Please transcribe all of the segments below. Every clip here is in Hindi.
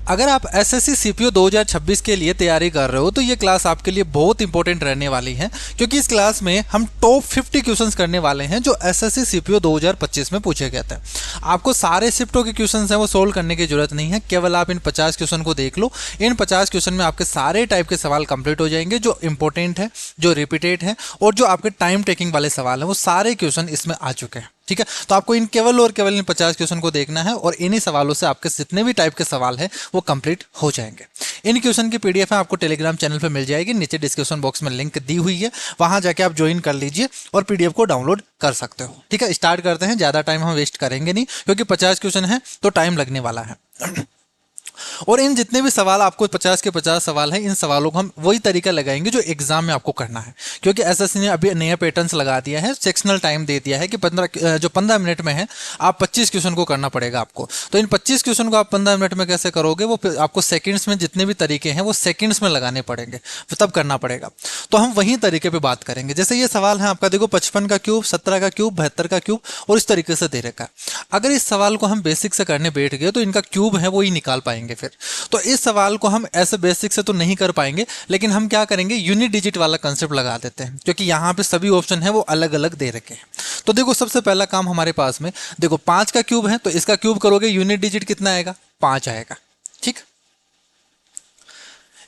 अगर आप एसएससी सीपीओ 2026 के लिए तैयारी कर रहे हो तो ये क्लास आपके लिए बहुत इंपॉर्टेंट रहने वाली है, क्योंकि इस क्लास में हम टॉप 50 क्वेश्चंस करने वाले हैं जो एसएससी सीपीओ 2025 में पूछे गए थे। आपको सारे शिफ्टों के क्वेश्चंस हैं वो सोल्व करने की जरूरत नहीं है, केवल आप इन 50 क्वेश्चन को देख लो। इन 50 क्वेश्चन में आपके सारे टाइप के सवाल कंप्लीट हो जाएंगे, जो इंपॉर्टेंट है, जो रिपीटेड है और जो आपके टाइम टेकिंग वाले सवाल हैं, वो सारे क्वेश्चन इसमें आ चुके हैं। ठीक है, तो आपको इन केवल और केवल इन 50 क्वेश्चन को देखना है और इन्हीं सवालों से आपके जितने भी टाइप के सवाल हैं वो कंप्लीट हो जाएंगे। इन क्वेश्चन की पीडीएफ है आपको टेलीग्राम चैनल पे मिल जाएगी, नीचे डिस्क्रिप्शन बॉक्स में लिंक दी हुई है, वहां जाके आप ज्वाइन कर लीजिए और पीडीएफ को डाउनलोड कर सकते हो। ठीक है, स्टार्ट करते हैं, ज्यादा टाइम हम वेस्ट करेंगे नहीं, क्योंकि 50 क्वेश्चन है तो टाइम लगने वाला है। और इन जितने भी सवाल आपको 50 के 50 सवाल हैं, इन सवालों को हम वही तरीका लगाएंगे जो एग्जाम में आपको करना है, क्योंकि एसएससी ने अभी नया पैटर्न्स लगा दिया है, सेक्शनल टाइम दे दिया है कि 15 मिनट में है, आप 25 क्वेश्चन को करना पड़ेगा आपको। तो इन 25 क्वेश्चन को आप 15 मिनट में कैसे करोगे, वो आपको सेकेंड्स में जितने भी तरीके हैं वो सेकेंड्स में लगाने पड़ेंगे, तब करना पड़ेगा। तो हम वही तरीके पर बात करेंगे। जैसे ये सवाल है आपका, देखो 55 का क्यूब, 17 का क्यूब, 72 का क्यूब और इस तरीके से दे रखा है। अगर इस सवाल को हम बेसिक से करने बैठ गए तो इनका क्यूब है वो ही निकाल पाएंगे फिर। तो इस सवाल को हम ऐसे बेसिक से तो नहीं कर पाएंगे, लेकिन हम क्या करेंगे, यूनिट डिजिट वाला कंसेप्ट लगा देते हैं, क्योंकि यहाँ पे सभी ऑप्शन है वो अलग अलग दे रखे हैं। तो देखो सबसे पहला काम हमारे पास में, देखो 5 का क्यूब है तो इसका क्यूब करोगे, यूनिट डिजिट कितना आएगा, 5 आएगा। ठीक,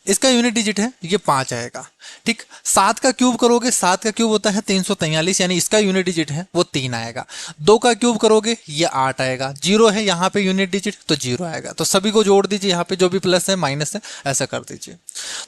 इसका यूनिट डिजिट है ये 5 आएगा। ठीक, 7 का क्यूब करोगे, 7 का क्यूब होता है 343, यानी इसका यूनिट डिजिट है वो 3 आएगा। 2 का क्यूब करोगे ये 8 आएगा। 0 है यहाँ पे यूनिट डिजिट तो 0 आएगा। तो सभी को जोड़ दीजिए, यहाँ पे जो भी प्लस है माइनस है ऐसा कर दीजिए।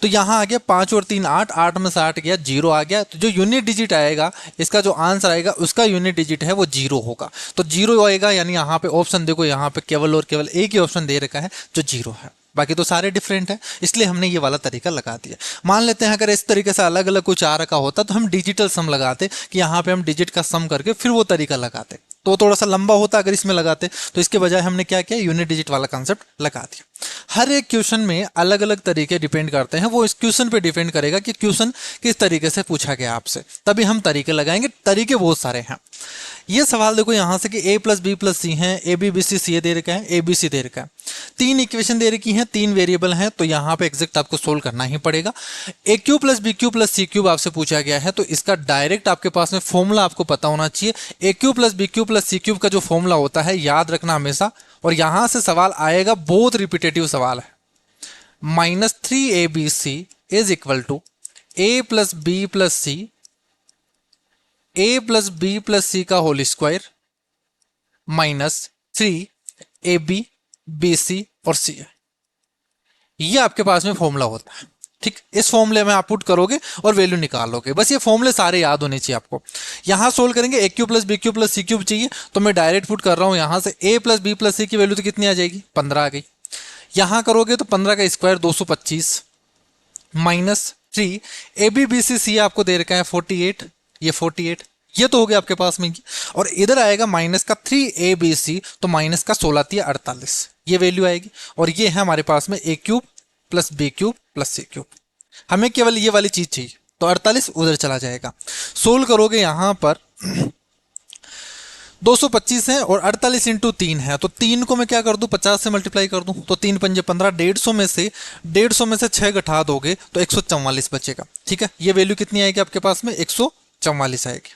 तो यहाँ आ गया 5 और 3 8, 8 में से 8 गया, 0 आ गया। तो जो यूनिट डिजिट आएगा, इसका जो आंसर आएगा उसका यूनिट डिजिट है वो 0 होगा। तो 0 आएगा, यानी यहाँ पे ऑप्शन देखो, यहाँ पे केवल और केवल एक ही ऑप्शन दे रखा है जो 0 है, बाकी तो सारे डिफरेंट है, इसलिए हमने ये वाला तरीका लगा दिया। मान लेते हैं अगर इस तरीके से अलग अलग कुछ आ रखा होता तो हम डिजिटल सम लगाते, कि यहाँ पे हम डिजिट का सम करके फिर वो तरीका लगाते, तो थोड़ा सा लंबा होता अगर इसमें लगाते। तो इसके बजाय हमने क्या किया, यूनिट डिजिट वाला कंसेप्ट लगा दिया। हर एक क्वेश्चन में अलग अलग तरीके डिपेंड करते हैं, वो इस क्वेश्चन पे डिपेंड करेगा कि क्वेश्चन किस तरीके से पूछा गया आपसे, तभी हम तरीके लगाएंगे। तरीके बहुत सारे हैं। ये सवाल देखो यहाँ से कि a प्लस बी प्लस सी है, ए बी बी सी सी ए दे रखा है, ए बी सी दे रखा है, 3 इक्वेशन दे रखी हैं, 3 वेरिएबल हैं, तो यहाँ पे एग्जैक्ट आपको सोल्व करना ही पड़ेगा। A cube plus b cube plus c cube आपसे पूछा गया है, तो इसका डायरेक्ट आपके पास में फॉर्मूला आपको पता होना चाहिए। A cube plus b cube plus c cube का जो फॉर्मूला होता है याद रखना हमेशा। और यहाँ से सवाल आएगा, बहुत रिपीटेटिव सवाल है, -3abc is equal to a plus b plus c, a plus b plus c का whole square -3ab B C और सी है। ये आपके पास में फॉर्मूला होता है। ठीक, इस फॉर्मूले में आप पुट करोगे और वैल्यू निकालोगे। बस ये फॉर्मूले सारे याद होने चाहिए आपको। यहां सोल्व करेंगे, a cube plus b cube plus c cube चाहिए, तो मैं डायरेक्ट पुट कर रहा हूं यहां से, ए प्लस बी प्लस सी की वैल्यू तो कितनी आ जाएगी, 15 आ गई। यहां करोगे तो 15 का square 225 -3 a b b c c आपको दे रखा है 48, ये 48, ये तो हो गया आपके पास में। और इधर आएगा माइनस का 3abc, तो माइनस का 16 48, ये वैल्यू आएगी। और ये है हमारे पास में a cube plus b cube plus c cube. हमें केवल ये वाली चीज चाहिए, तो 48 उधर चला जाएगा। सोल्व करोगे यहां पर 225 है और 48 इंटू 3 है, तो 3 को मैं क्या कर दूं, 50 से मल्टीप्लाई कर दूं, तो 3 पंजे 15, 150 में से 6 घटा दोगे तो 144 बचेगा। ठीक है, ये वैल्यू कितनी आएगी आपके पास में, 144 आएगी।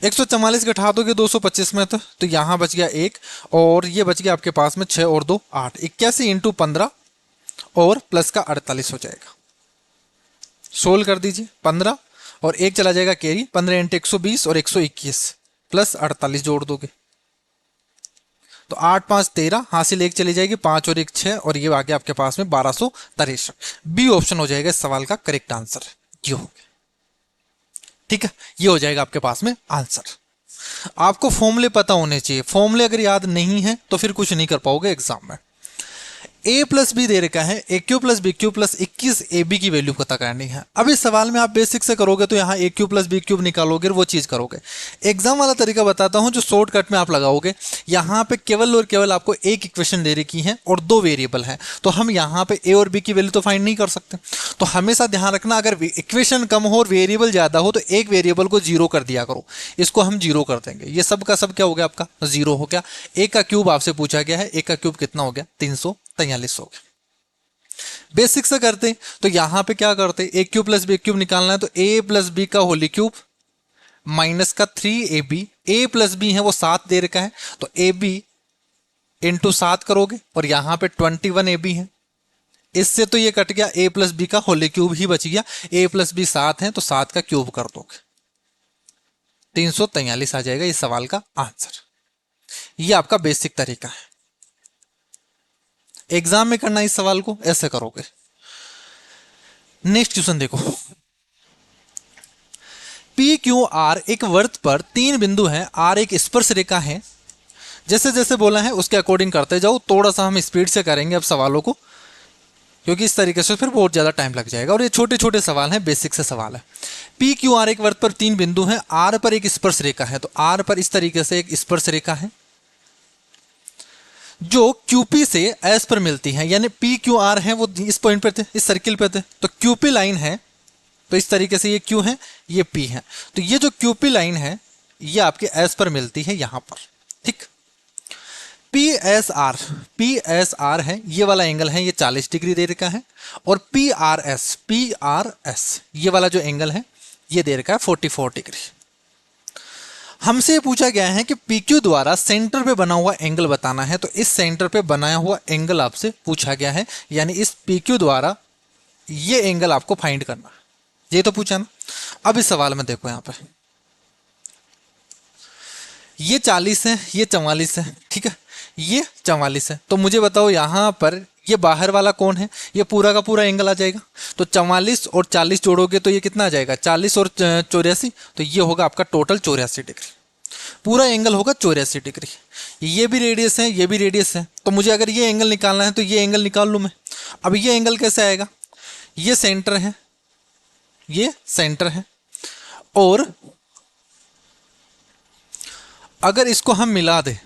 144 घटा दोगे 225 में, तो यहां बच गया 1 और ये बच गया आपके पास में 6 और 2 8, 81 इंटू 15 और प्लस का 48 हो जाएगा। सोल्व कर दीजिए, 15 और 1 चला जाएगा कैरी, 15 इंटू 120 और 121 प्लस 48 जोड़ दोगे तो 8 5 13, हासिल 1 चली जाएगी, 5 और 1 6 और ये आ गया आपके पास में 1263। बी ऑप्शन हो जाएगा इस सवाल का करेक्ट आंसर, ये हो गया। ठीक है, ये हो जाएगा आपके पास में आंसर। आपको फॉर्मूले पता होने चाहिए, फॉर्मूले अगर याद नहीं है तो फिर कुछ नहीं कर पाओगे एग्जाम में। ए प्लस बी दे रखा है, a cube plus b cube plus 21 a b की वैल्यू पता करनी है। अब इस सवाल में आप बेसिक से करोगे तो यहाँ ए क्यू प्लस बी क्यूब निकालोगे, वो चीज करोगे। एग्जाम वाला तरीका बताता हूँ जो शॉर्टकट में आप लगाओगे। यहाँ पे केवल और केवल आपको एक इक्वेशन दे रखी है और 2 वेरिएबल है, तो हम यहाँ पे ए और बी की वैल्यू तो फाइंड नहीं कर सकते। तो हमेशा ध्यान रखना, अगर इक्वेशन कम हो और वेरिएबल ज्यादा हो तो एक वेरिएबल को 0 कर दिया करो। इसको हम 0 कर देंगे, ये सब का सब क्या हो गया, आपका 0 हो गया। ए का क्यूब आपसे पूछा गया है, ए का क्यूब कितना हो गया, 343 हो गया। बेसिक से करते तो यहां पे क्या करते, ए क्यूब प्लस बी क्यूब निकालना है तो ए प्लस बी का होली क्यूब माइनस का 3ab, ए प्लस बी है वो 7 दे रखा है तो ए बी इंटू 7 करोगे और यहां पे 21ab है, इससे तो ये कट गया, ए प्लस बी का होली क्यूब ही बच गया, ए प्लस बी 7 है तो 7 का क्यूब कर दोगे, 343 आ जाएगा इस सवाल का आंसर। ये आपका बेसिक तरीका है, एग्जाम में करना इस सवाल को ऐसे करोगे। नेक्स्ट क्वेश्चन देखो, पी क्यू आर एक वृत्त पर 3 बिंदु हैं, आर एक स्पर्श रेखा है, जैसे जैसे बोला है उसके अकॉर्डिंग करते जाओ, थोड़ा सा हम स्पीड से करेंगे अब सवालों को, क्योंकि इस तरीके से फिर बहुत ज़्यादा टाइम लग जाएगा और ये छोटे छोटे सवाल हैं, बेसिक से सवाल है। पी क्यू आर एक वृत्त पर 3 बिंदु हैं, आर पर एक स्पर्श रेखा है, तो आर पर इस तरीके से एक स्पर्श रेखा है जो क्यूपी से एस पर मिलती है, यानी पी क्यू आर है वो इस पॉइंट पे थे, इस सर्किल पे थे, तो क्यूपी लाइन है तो इस तरीके से ये क्यू है ये पी है, तो ये जो क्यूपी लाइन है ये आपके एस पर मिलती है यहां पर, ठीक। पी एस आर है ये वाला एंगल है, ये 40 डिग्री दे रखा है, और पी आर एस ये वाला जो एंगल है ये दे रखा है 44 डिग्री। हमसे पूछा गया है कि पी क्यू द्वारा सेंटर पे बना हुआ एंगल बताना है, तो इस सेंटर पे बनाया हुआ एंगल आपसे पूछा गया है, यानी इस पी क्यू द्वारा ये एंगल आपको फाइंड करना है, ये तो पूछा ना। अब इस सवाल में देखो यहाँ पे ये 40 है ये 44 है, ठीक है, ये 44 है, तो मुझे बताओ यहाँ पर ये बाहर वाला कौन है, ये पूरा का पूरा एंगल आ जाएगा, तो 44 और 40 जोड़ोगे तो ये कितना आ जाएगा, 40 और 84, तो ये होगा आपका टोटल 84 डिग्री, पूरा एंगल होगा 84 डिग्री। ये भी रेडियस है ये भी रेडियस है, तो मुझे अगर ये एंगल निकालना है तो ये एंगल निकाल लूँ मैं। अब ये एंगल कैसे आएगा, ये सेंटर है ये सेंटर है, और अगर इसको हम मिला दे,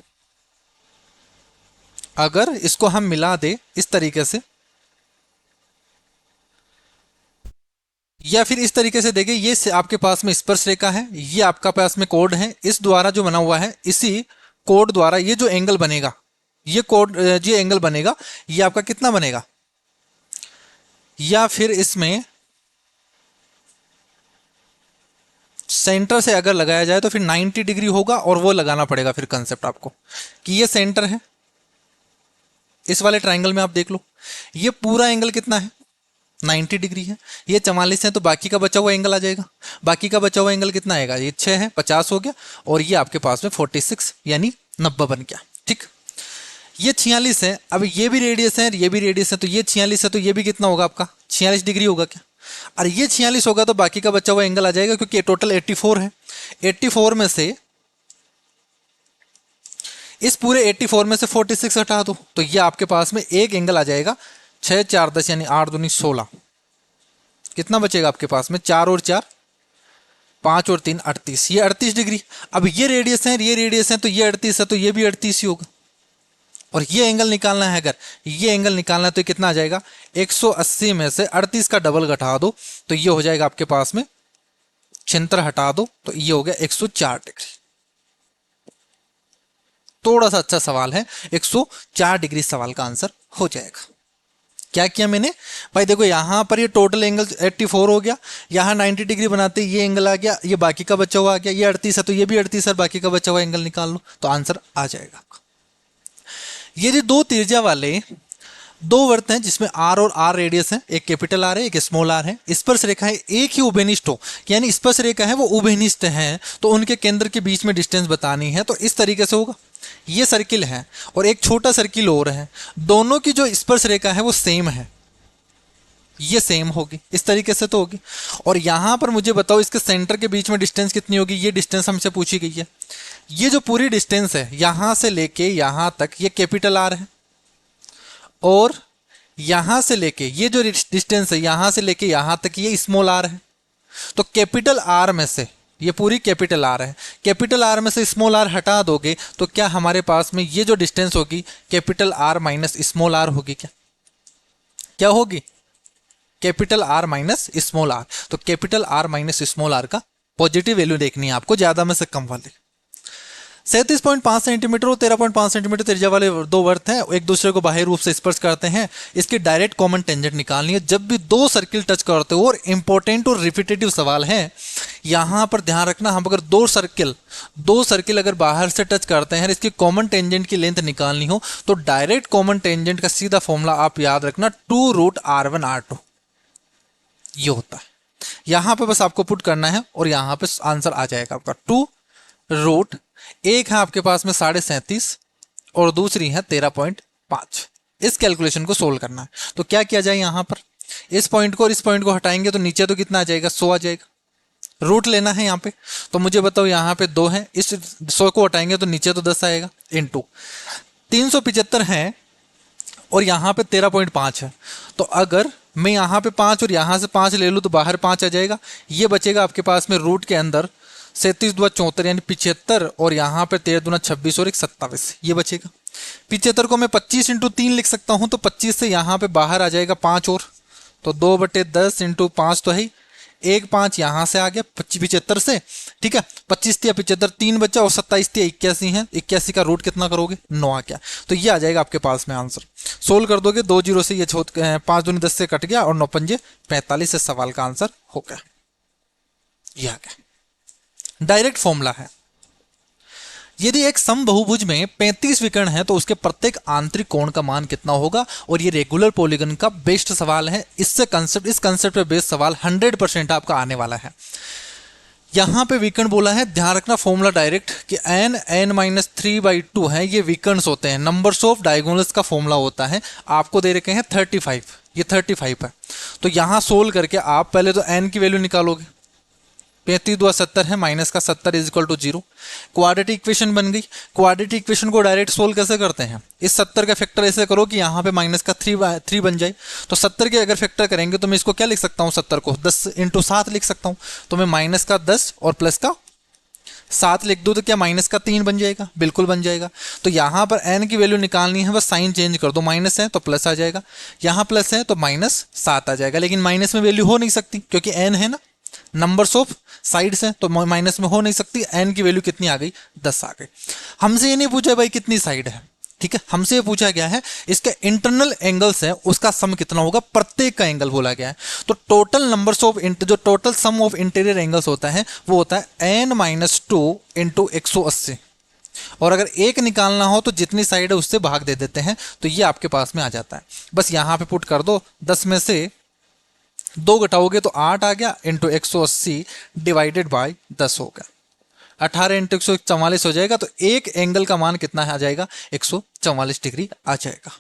अगर इसको हम मिला दे इस तरीके से, या फिर इस तरीके से देखें, ये आपके पास में स्पर्श रेखा है, ये आपका पास में कोड है, इस द्वारा जो बना हुआ है इसी कोड द्वारा ये जो एंगल बनेगा, ये कोड ये एंगल बनेगा, ये आपका कितना बनेगा, या फिर इसमें सेंटर से अगर लगाया जाए तो फिर 90 डिग्री होगा, और वो लगाना पड़ेगा फिर कंसेप्ट आपको कि ये सेंटर है, इस वाले ट्राइंगल में आप देख लो ये पूरा एंगल कितना है 90 डिग्री है, ये 44 है, तो बाकी का बचा हुआ एंगल आ जाएगा, बाकी का बचा हुआ एंगल कितना आएगा, ये 6 है 50 हो गया, और ये आपके पास में 46 यानी 90 बन गया, ठीक। ये 46 है, अब ये भी रेडियस है ये भी रेडियस है, तो ये 46 है तो ये भी कितना होगा आपका 46 डिग्री होगा क्या, और ये 46 होगा तो बाकी का बचा हुआ एंगल आ जाएगा, क्योंकि टोटल 84 है, 84 में से इस पूरे 84 में से 46 हटा दो, तो ये आपके पास में एक एंगल आ जाएगा 6 4 10 यानी 8 दूनी 16, कितना बचेगा आपके पास में 4 और 4 5 और 3 38, ये 38 डिग्री। अब ये रेडियस है ये रेडियस है, तो ये 38 है तो ये भी 38 ही होगा, और ये एंगल निकालना है, अगर ये एंगल निकालना है तो कितना आ जाएगा 180 में से 38 का डबल घटा दो तो ये हो जाएगा आपके पास में 76 हटा दो तो ये हो गया 104 डिग्री। थोड़ा सा अच्छा सवाल है, 104 डिग्री सवाल का आंसर हो जाएगा। क्या किया मैंने भाई, देखो यहां पर ये टोटल एंगल 84 हो गया, यहाँ 90 डिग्री बनाते ये एंगल आ गया, ये बाकी का बचा हुआ आ गया, ये 38 है तो ये भी 38 है, बाकी का बचा हुआ एंगल निकाल लो तो आंसर आ जाएगा आपका। ये जो दो त्रिज्या वाले दो वृत्त हैं जिसमें आर और आर रेडियस है, एक कैपिटल आर है एक स्मॉल आर है, स्पर्श रेखा है एक ही उभयनिष्ठ हो, यानी स्पर्श रेखा है वो उभयनिष्ठ है, तो उनके केंद्र के बीच में डिस्टेंस बतानी है, तो इस तरीके से होगा। ये सर्किल है और एक छोटा सर्किल और है, दोनों की जो स्पर्श रेखा है वो सेम है, ये सेम होगी, इस तरीके से तो होगी। और यहां पर मुझे बताओ इसके सेंटर के बीच में डिस्टेंस कितनी होगी, ये डिस्टेंस हमसे पूछी गई है। ये जो पूरी डिस्टेंस है यहां से लेके यहां तक ये कैपिटल आर है, और यहां से लेके ये जो डिस्टेंस है यहां से लेके यहां तक ये स्मॉल आर है। तो कैपिटल आर में से ये पूरी कैपिटल आर है, कैपिटल आर में से स्मॉल आर हटा दोगे तो क्या हमारे पास में ये जो डिस्टेंस होगी capital R minus small r होगी, क्या क्या होगी, capital R minus small r. तो capital R minus small r का पॉजिटिव वैल्यू देखनी है आपको, ज्यादा में से कम वाले। 37.5 सेंटीमीटर और 13.5 सेंटीमीटर त्रिज्या वाले दो वर्त हैं, एक दूसरे को बाह्य रूप से स्पर्श करते हैं। इसकी डायरेक्ट कॉमन टेंजेंट निकालनी है जब भी दो सर्किल टच करते हो। और इंपॉर्टेंट और रिपीटेटिव सवाल है, यहां पर ध्यान रखना, हम अगर दो सर्किल अगर बाहर से टच करते हैं, इसकी कॉमन टेंजेंट की लेंथ निकालनी हो तो डायरेक्ट कॉमन टेंजेंट का सीधा फॉर्मूला आप याद रखना 2√R1R2 ये होता है। यहां पे बस आपको पुट करना है और यहां पे आंसर आ जाएगा आपका 2 एक है आपके पास में 37.5 और दूसरी है 13.5। इस कैलकुलेशन को सोल्व करना है तो क्या किया जाए, यहां पर इस पॉइंट को और इस पॉइंट को हटाएंगे तो नीचे तो कितना आ जाएगा, 100 आ जाएगा। रूट लेना है यहाँ पे, तो मुझे बताओ यहाँ पे 2 है, इस 100 को हटाएंगे तो नीचे तो 10 आएगा, इनटू 375 है और यहाँ पे 13.5 है। तो अगर मैं यहाँ पे 5 और यहाँ से 5 ले लूँ तो बाहर 5 आ जाएगा। ये बचेगा आपके पास में रूट के अंदर 37×2 यानी 75 और यहाँ पे 13×2 26 और 27 ये बचेगा। 75 को मैं 25 × 3 लिख सकता हूँ, तो 25 से यहाँ पे बाहर आ जाएगा 5 और, तो 2/10 × 5 तो है, 1 5 यहाँ से आ गया 75 से, ठीक है। 25 तिया 75 3 बचा और 27 तिया 81 है, 81 का रूट कितना करोगे, 9 आ गया। तो ये आ जाएगा आपके पास में आंसर। सोल्व कर दोगे 2 0 से ये 5 दूनी 10 से कट गया और 9 पंजे 45 से सवाल का आंसर हो गया। ये आ गया, डायरेक्ट फॉर्मूला है। यदि एक समबहुभुज में 35 विकर्ण है तो उसके प्रत्येक आंतरिक कोण का मान कितना होगा, और ये रेगुलर पॉलीगन का बेस्ट सवाल है। इस कंसेप्ट पे बेस्ड सवाल 100% आपका आने वाला है। यहां पे विकर्ण बोला है, ध्यान रखना फॉर्मूला डायरेक्ट कि n(n-3/2) है, ये विकर्ण्स होते हैं, नंबर्स ऑफ डायगोनल्स का फॉर्मूला होता है। आपको दे रखे हैं 35, ये 35 है। तो यहां सोल्व करके आप पहले तो n की वैल्यू निकालोगे, 35 × 70 है, माइनस का 70 = 0। क्वाड्रेटिक इक्वेशन बन गई। क्वाड्रेटिक इक्वेशन को डायरेक्ट सोल्व कैसे करते हैं, इस 70 का फैक्टर ऐसे करो कि यहाँ पे माइनस का 3 बन जाए। तो 70 के अगर फैक्टर करेंगे तो मैं इसको क्या लिख सकता हूँ, 70 को 10 × 7 लिख सकता हूँ। तो मैं माइनस का 10 और प्लस का 7 लिख दूँ तो क्या माइनस का 3 बन जाएगा, बिल्कुल बन जाएगा। तो यहाँ पर n की वैल्यू निकालनी है, बस साइन चेंज कर दो, माइनस है तो प्लस आ जाएगा, यहाँ प्लस है तो -7 आ जाएगा। लेकिन माइनस में वैल्यू हो नहीं सकती क्योंकि n है ना, नंबर्स ऑफ साइड्स हैं, तो माइनस में हो नहीं सकती। n की वैल्यू कितनी आ गई, 10 आ गई। हमसे ये नहीं पूछा भाई कितनी साइड है, ठीक है, हमसे ये पूछा गया है इसके इंटरनल एंगल्स है उसका सम कितना होगा, प्रत्येक का एंगल बोला गया है। तो टोटल नंबर्स ऑफ जो total sum of interior angles होता है वो होता है n-2 × 180। और अगर एक निकालना हो तो जितनी साइड है उससे भाग दे देते हैं, तो ये आपके पास में आ जाता है। बस यहाँ पे पुट कर दो, 10 में से 2 घटाओगे तो 8 आ गया, इंटू 180 डिवाइडेड बाय 10 हो गया, 18 × 144 हो जाएगा। तो एक एंगल का मान कितना आ जाएगा, 144 डिग्री आ जाएगा।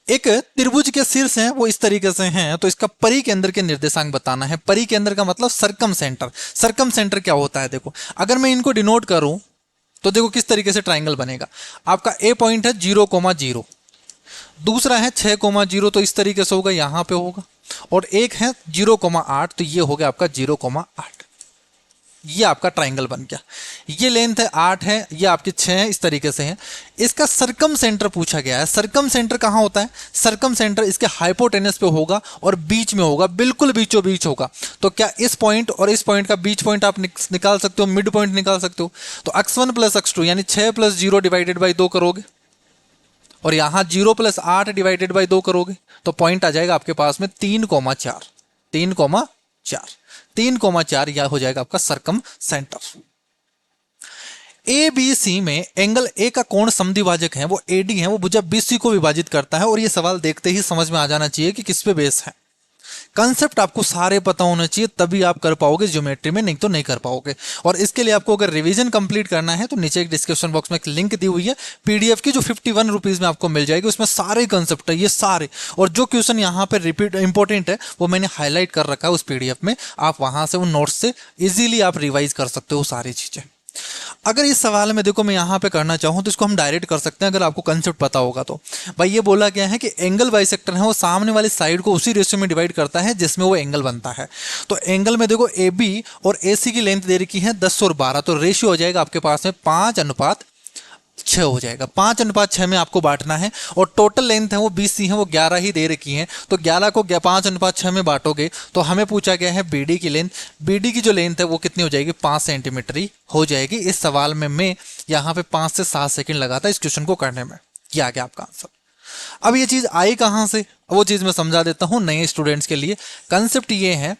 एक त्रिभुज के शीर्ष हैं वो इस तरीके से हैं, तो इसका परिकेंद्र के निर्देशांक बताना है। परिकेंद्र का मतलब सरकम सेंटर। सरकम सेंटर क्या होता है, देखो अगर मैं इनको डिनोट करूं तो देखो किस तरीके से ट्राइंगल बनेगा। आपका ए पॉइंट है 0,0, दूसरा है 6,0, तो इस तरीके से होगा, यहां पे होगा, और एक है 0,8, तो ये हो गया आपका 0,8। ये आपका ट्राइंगल बन गया। ये लेंथ है 8 है, ये आपकी 6 है, इस तरीके से है। इसका सरकम सेंटर पूछा गया है। सरकम सेंटर कहाँ होता है, सरकम सेंटर इसके हाइपोटेनस पे होगा और बीच में होगा, बिल्कुल बीचों बीच होगा। तो क्या इस पॉइंट और इस पॉइंट का बीच पॉइंट आप निकाल सकते हो, मिड पॉइंट निकाल सकते हो। तो x1 + x2 यानी 6 + 0 डिवाइडेड बाई 2 करोगे, और यहां 0 + 8 डिवाइडेड बाई 2 करोगे, तो पॉइंट आ जाएगा आपके पास में 3,4। 3,4 यह हो जाएगा आपका सरकम सेंटर। ए बी सी में एंगल ए का कोण समद्विभाजक है, वो एडी है, वो भुजा बीसी को विभाजित करता है। और ये सवाल देखते ही समझ में आ जाना चाहिए कि किस पे बेस है। कंसेप्ट आपको सारे पता होने चाहिए, तभी आप कर पाओगे ज्योमेट्री में, नहीं तो नहीं कर पाओगे। और इसके लिए आपको अगर रिवीजन कंप्लीट करना है तो नीचे एक डिस्क्रिप्शन बॉक्स में एक लिंक दी हुई है पीडीएफ की, जो 51 रुपीज में आपको मिल जाएगी। उसमें सारे कंसेप्ट है, ये सारे, और जो क्वेश्चन यहाँ पे रिपीट इंपॉर्टेंट है वो मैंने हाईलाइट कर रखा है उस पीडीएफ में। आप वहां से उन नोट्स से इजीली आप रिवाइज कर सकते हो सारी चीजें। अगर इस सवाल में देखो मैं यहाँ पे करना चाहूँ तो इसको हम डायरेक्ट कर सकते हैं अगर आपको कंसेप्ट पता होगा तो। भाई ये बोला गया है कि एंगल बाइसेक्टर है वो सामने वाली साइड को उसी रेशियो में डिवाइड करता है जिसमें वो एंगल बनता है। तो एंगल में देखो ए बी और ए सी की लेंथ दे रखी है 10 और 12, तो रेशियो हो जाएगा आपके पास में 5:7। 6 हो जाएगा। 5:6 में आपको बांटना है और टोटल लेंथ है वो BC है वो 11 ही दे रखी है, तो 11 को 5:6 में बांटोगे तो हमें पूछा गया है BD की लेंथ। BD की जो लेंथ है वो कितनी हो जाएगी, 5 सेंटीमीटर ही हो जाएगी। इस सवाल में मैं यहाँ पे 5 से 7 सेकंड लगाता इस क्वेश्चन को करने में। ये आ गया आपका आंसर। अब ये चीज आई कहां से, वो चीज मैं समझा देता हूं नए स्टूडेंट्स के लिए। कंसेप्ट ये है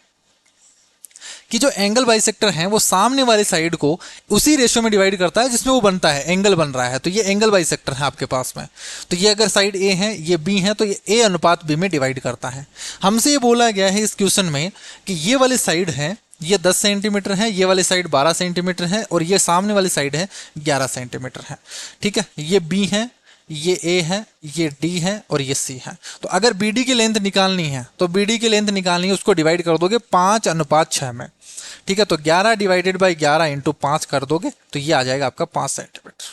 कि जो एंगल बाइसेक्टर है वो सामने वाली साइड को उसी रेशियो में डिवाइड करता है जिसमें वो बनता है, एंगल बन रहा है। तो ये एंगल बाइसेक्टर है आपके पास में। तो ये अगर साइड A है, ये B है, तो ये A अनुपात B में डिवाइड करता है। हमसे ये बोला गया है इस क्वेश्चन में कि ये वाली साइड है ये 10 सेंटीमीटर है, ये वाली साइड 12 सेंटीमीटर है और ये सामने वाली साइड है 11 सेंटीमीटर है। ठीक है, ये B है, ये A है, ये D है और ये C है। तो अगर BD की लेंथ निकालनी है तो BD की लेंथ निकालनी है, उसको डिवाइड कर दोगे 5:6 में। ठीक है, तो 11 डिवाइडेड बाई 11 इंटू 5 कर दोगे तो ये आ जाएगा आपका 5 सेंटीमीटर।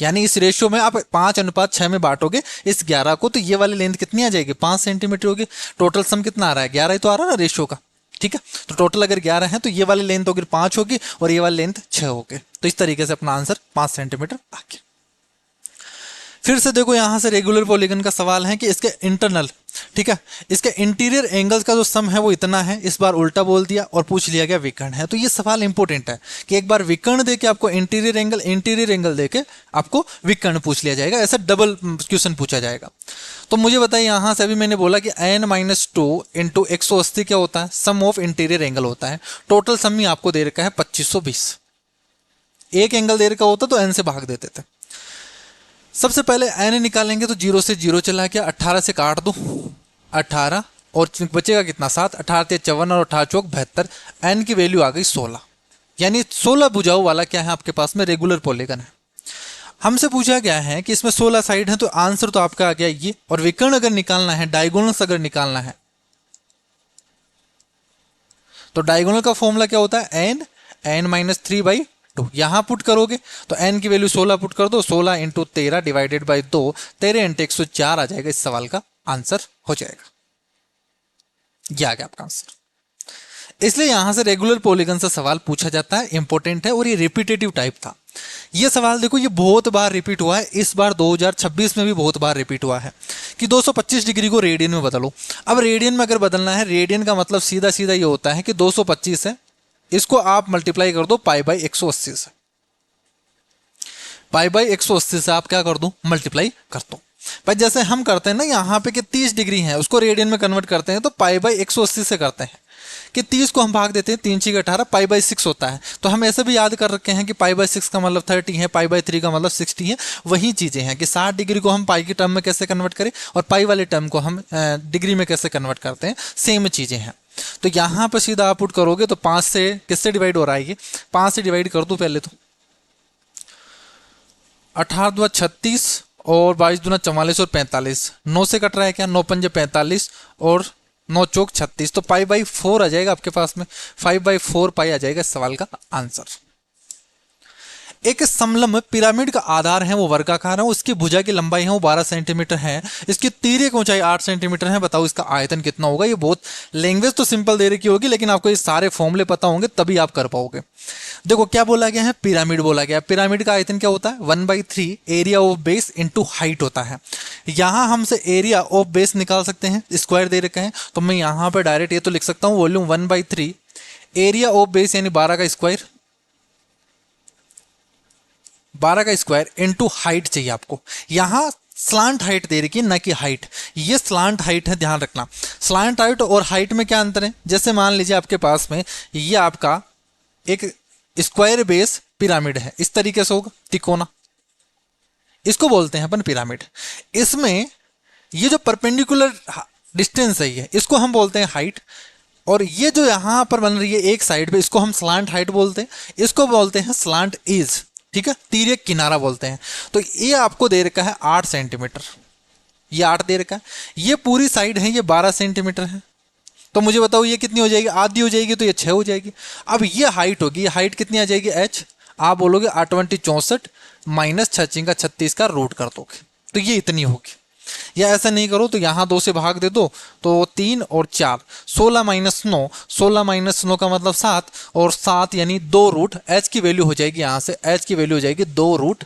यानी इस रेशियो में आप 5:6 में बांटोगे इस 11 को, तो ये वाली लेंथ कितनी आ जाएगी, 5 सेंटीमीटर होगी। टोटल सम कितना आ रहा है, 11 ही तो आ रहा है ना रेशियो का। ठीक है, तो टोटल अगर 11 है तो ये वाली लेंथ होगी 5 होगी और ये वाली लेंथ 6 होगी। तो इस तरीके से अपना आंसर 5 सेंटीमीटर आ गया। फिर से देखो यहां से रेगुलर पॉलीगन का सवाल है कि इसके इंटरनल, ठीक है, इसके इंटीरियर एंगल्स का जो सम है वो इतना है। इस बार उल्टा बोल दिया और पूछ लिया गया विकर्ण है। तो ये सवाल इंपॉर्टेंट है कि एक बार विकर्ण देके आपको इंटीरियर एंगल देके आपको विकर्ण पूछ लिया जाएगा, ऐसा डबल क्वेश्चन पूछा जाएगा। तो मुझे बताइए यहां से अभी मैंने बोला कि n-2 इंटू 180 क्या होता है, सम ऑफ इंटीरियर एंगल होता है। टोटल सम ही आपको दे रखा है 2520। एक एंगल दे रखा होता तो n से भाग देते थे। सबसे पहले n निकालेंगे तो 0 से 0 चला गया, 18 से काट दो 18 और बचेगा कितना 7, 18 × 54 और 18 × 4 72। n की वैल्यू आ गई 16, यानी 16 भुजाओं वाला क्या है आपके पास में, रेगुलर पॉलीगन है। हमसे पूछा गया है कि इसमें 16 साइड है, तो आंसर तो आपका आ गया ये। और विकर्ण अगर निकालना है, डायगोनल्स अगर निकालना है, तो डायगोनल का फॉर्मूला क्या होता है, n-3/2। यहां पुट करोगे तो n की वैल्यू 16 पुट कर दो, 16 इंटू 13 डिवाइडेड बाई 2, 13 इंटू 104 आ जाएगा। इस सवाल का आंसर हो जाएगा। यह आ गया आपका आंसर। इसलिए यहां से रेगुलर पॉलीगन से सवाल पूछा जाता है, इंपॉर्टेंट है और ये रिपीटेटिव टाइप था। ये सवाल देखो ये बहुत बार रिपीट हुआ है, इस बार 2026 में भी बहुत बार रिपीट हुआ है कि 225 डिग्री को रेडियन में बदलो। अब रेडियन में अगर बदलना है, रेडियन का मतलब सीधा सीधा ये होता है कि 225 है, इसको आप मल्टीप्लाई कर दो π/180 से। π/180 से आप क्या कर दो, मल्टीप्लाई कर दो। भाई जैसे हम करते हैं ना यहाँ पे कि 30 डिग्री है, उसको रेडियन में कन्वर्ट करते हैं तो π/180 से करते हैं कि 30 को हम भाग देते हैं, 3 × 18 π/6 होता है। तो हम ऐसे भी याद कर रखे हैं कि π/6 का मतलब 30 है, π/3 का मतलब 60 है। वही चीजें हैं कि 60 डिग्री को हम पाई की टर्म में कैसे कन्वर्ट करें और पाई वाले टर्म को हम डिग्री में कैसे कन्वर्ट करते हैं, सेम चीजें हैं। तो यहाँ पर सीधा आप पुट करोगे तो 5 से किससे डिवाइड हो रहा है, ये 5 से डिवाइड कर दो पहले तो। 18×2 36 और 22×2 44 और 45, 9 से कट रहा है क्या, 9×5 45 और 9×4 36, तो π/4 आ जाएगा आपके पास में, 5/4 पाई आ जाएगा इस सवाल का आंसर। एक समलंब पिरामिड का आधार है वो वर्गाकार है, उसकी भुजा की लंबाई है वो 12 सेंटीमीटर है, इसकी तिर्यक की ऊंचाई 8 सेंटीमीटर है। बताओ इसका आयतन कितना होगा। ये बहुत लैंग्वेज तो सिंपल दे रखी होगी, लेकिन आपको ये सारे फॉर्मूले पता होंगे तभी आप कर पाओगे। देखो क्या बोला गया है, पिरामिड बोला गया है। पिरामिड का आयतन क्या होता है, 1/3 area of base into height होता है। यहां हमसे एरिया ऑफ बेस निकाल सकते हैं, स्क्वायर दे रखे हैं, तो मैं यहां पर डायरेक्ट ये तो लिख सकता हूं वॉल्यूम 1/3 एरिया ऑफ बेस यानी 12 का स्क्वायर, 12 का स्क्वायर इंटू हाइट चाहिए आपको। यहां स्लांट हाइट दे रखी है ना कि हाइट, ये स्लांट हाइट है, ध्यान रखना। स्लांट हाइट और हाइट में क्या अंतर है, जैसे मान लीजिए आपके पास में ये आपका एक स्क्वायर बेस पिरामिड है, इस तरीके से होगा तिकोना, इसको बोलते हैं अपन पिरामिड। इसमें ये जो परपेंडिकुलर डिस्टेंस है ये, इसको हम बोलते हैं हाइट, और ये जो यहां पर बन रही है एक साइड पे, इसको हम स्लांट हाइट बोलते हैं, इसको बोलते हैं स्लांट ईज, ठीक है, तिर्यक किनारा बोलते हैं। तो ये आपको दे रखा है 8 सेंटीमीटर, ये 8 दे रखा है, ये पूरी साइड है ये 12 सेंटीमीटर है। तो मुझे बताओ ये कितनी हो जाएगी, आधी हो जाएगी तो ये 6 हो जाएगी। अब ये हाइट होगी, ये हाइट कितनी आ जाएगी h, आप बोलोगे 8×64 माइनस 6×36 का रूट कर दोगे तो ये इतनी होगी। या ऐसा नहीं करो तो यहाँ 2 से भाग दे दो तो 3 और 4, 16 माइनस 9, 16 माइनस 9 का मतलब 7 और 7 यानी 2 रूट h की वैल्यू हो जाएगी, यहाँ से h की वैल्यू हो जाएगी 2 रूट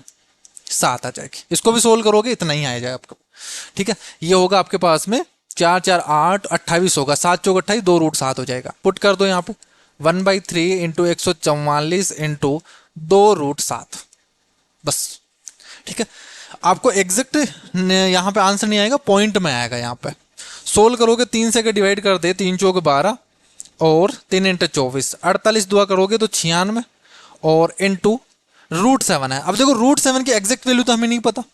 7 आ जाएगी। इसको भी सोल्व करोगे इतना ही आ जाएगा आपको। ठीक है, ये होगा आपके पास में 4 4 8 28 होगा, 7 चौक 28, 2√7 हो जाएगा। पुट कर दो यहाँ पे 1/3 इंटू 144 इंटू 2√7, बस। ठीक है, आपको एग्जैक्ट यहाँ पे आंसर नहीं आएगा, पॉइंट में आएगा। यहाँ पे सोल्व करोगे 3 से अगर डिवाइड कर दे, 3 चौक 12 और 3 इंटू 24, 48 दुआ करोगे तो 96 और इंटू √7 है। अब देखो √7 की एग्जैक्ट वैल्यू तो हमें नहीं पता,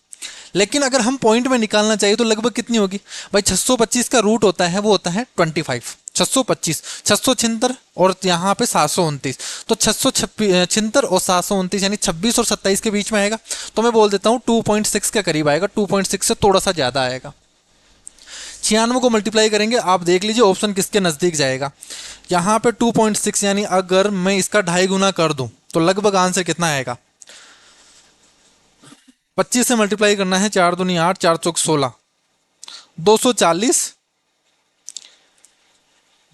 लेकिन अगर हम पॉइंट में निकालना चाहिए तो लगभग कितनी होगी भाई, 625 का रूट होता है वो होता है 25, 625, 676 और यहाँ पे 729, तो 676 और 729 यानी 26 और 27 के बीच में आएगा। तो मैं बोल देता हूँ 2.6 के करीब आएगा, 2.6 से थोड़ा सा ज़्यादा आएगा। 96 को मल्टीप्लाई करेंगे, आप देख लीजिए ऑप्शन किसके नज़दीक जाएगा। यहाँ पे 2.6 यानी अगर मैं इसका 2.5 गुना कर दूं तो लगभग आंसर कितना आएगा, 25 से मल्टीप्लाई करना है, 4 दूनी 8, 4 चौक 16, 240,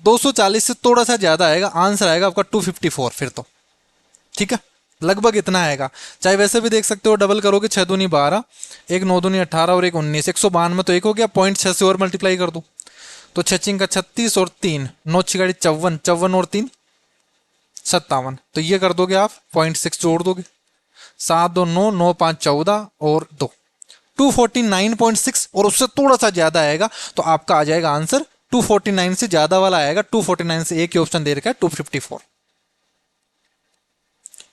240 से थोड़ा सा ज़्यादा आएगा, आंसर आएगा आपका 254 फिर तो। ठीक है, लगभग इतना आएगा। चाहे वैसे भी देख सकते हो, डबल करोगे 6 दूनी 12, 1 9 दूनी 18 और 1 19, 192 तो 1 हो गया, 0.6 से और मल्टीप्लाई कर दो तो 6 का 36 और 3 9 6 54, 54 और 3 57, तो ये कर दोगे आप 0.6 जोड़ दोगे, 7 2 9 9 5 14 और 2 249.6 और उससे थोड़ा सा ज़्यादा आएगा तो आपका आ जाएगा आंसर 249 से ज़्यादा वाला आएगा। 249 से एक ही ऑप्शन दे रखा है 254,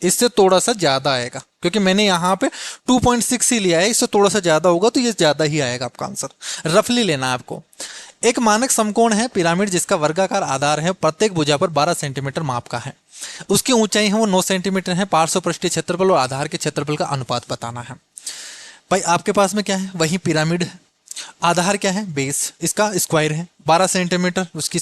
इससे थोड़ा सा ज़्यादा आएगा क्योंकि मैंने यहाँ पे 2.6 ही लिया है, इससे थोड़ा सा ज़्यादा होगा तो ये ज़्यादा ही आएगा आपका आंसर। रफली लेना है आपको। एक मानक समकोण है पिरामिड जिसका वर्गाकार आधार है, प्रत्येक भुजा पर 12 सेंटीमीटर माप का है, उसकी ऊंचाई है वो 9 सेंटीमीटर है, पार्श्व पृष्ठीय क्षेत्रफल और आधार के क्षेत्रफल का अनुपात बताना है। भाई आपके पास में क्या है, वही पिरामिड है। आधार क्या है, बेस, इसका स्क्वायर है, 12 सेंटीमीटर उसकी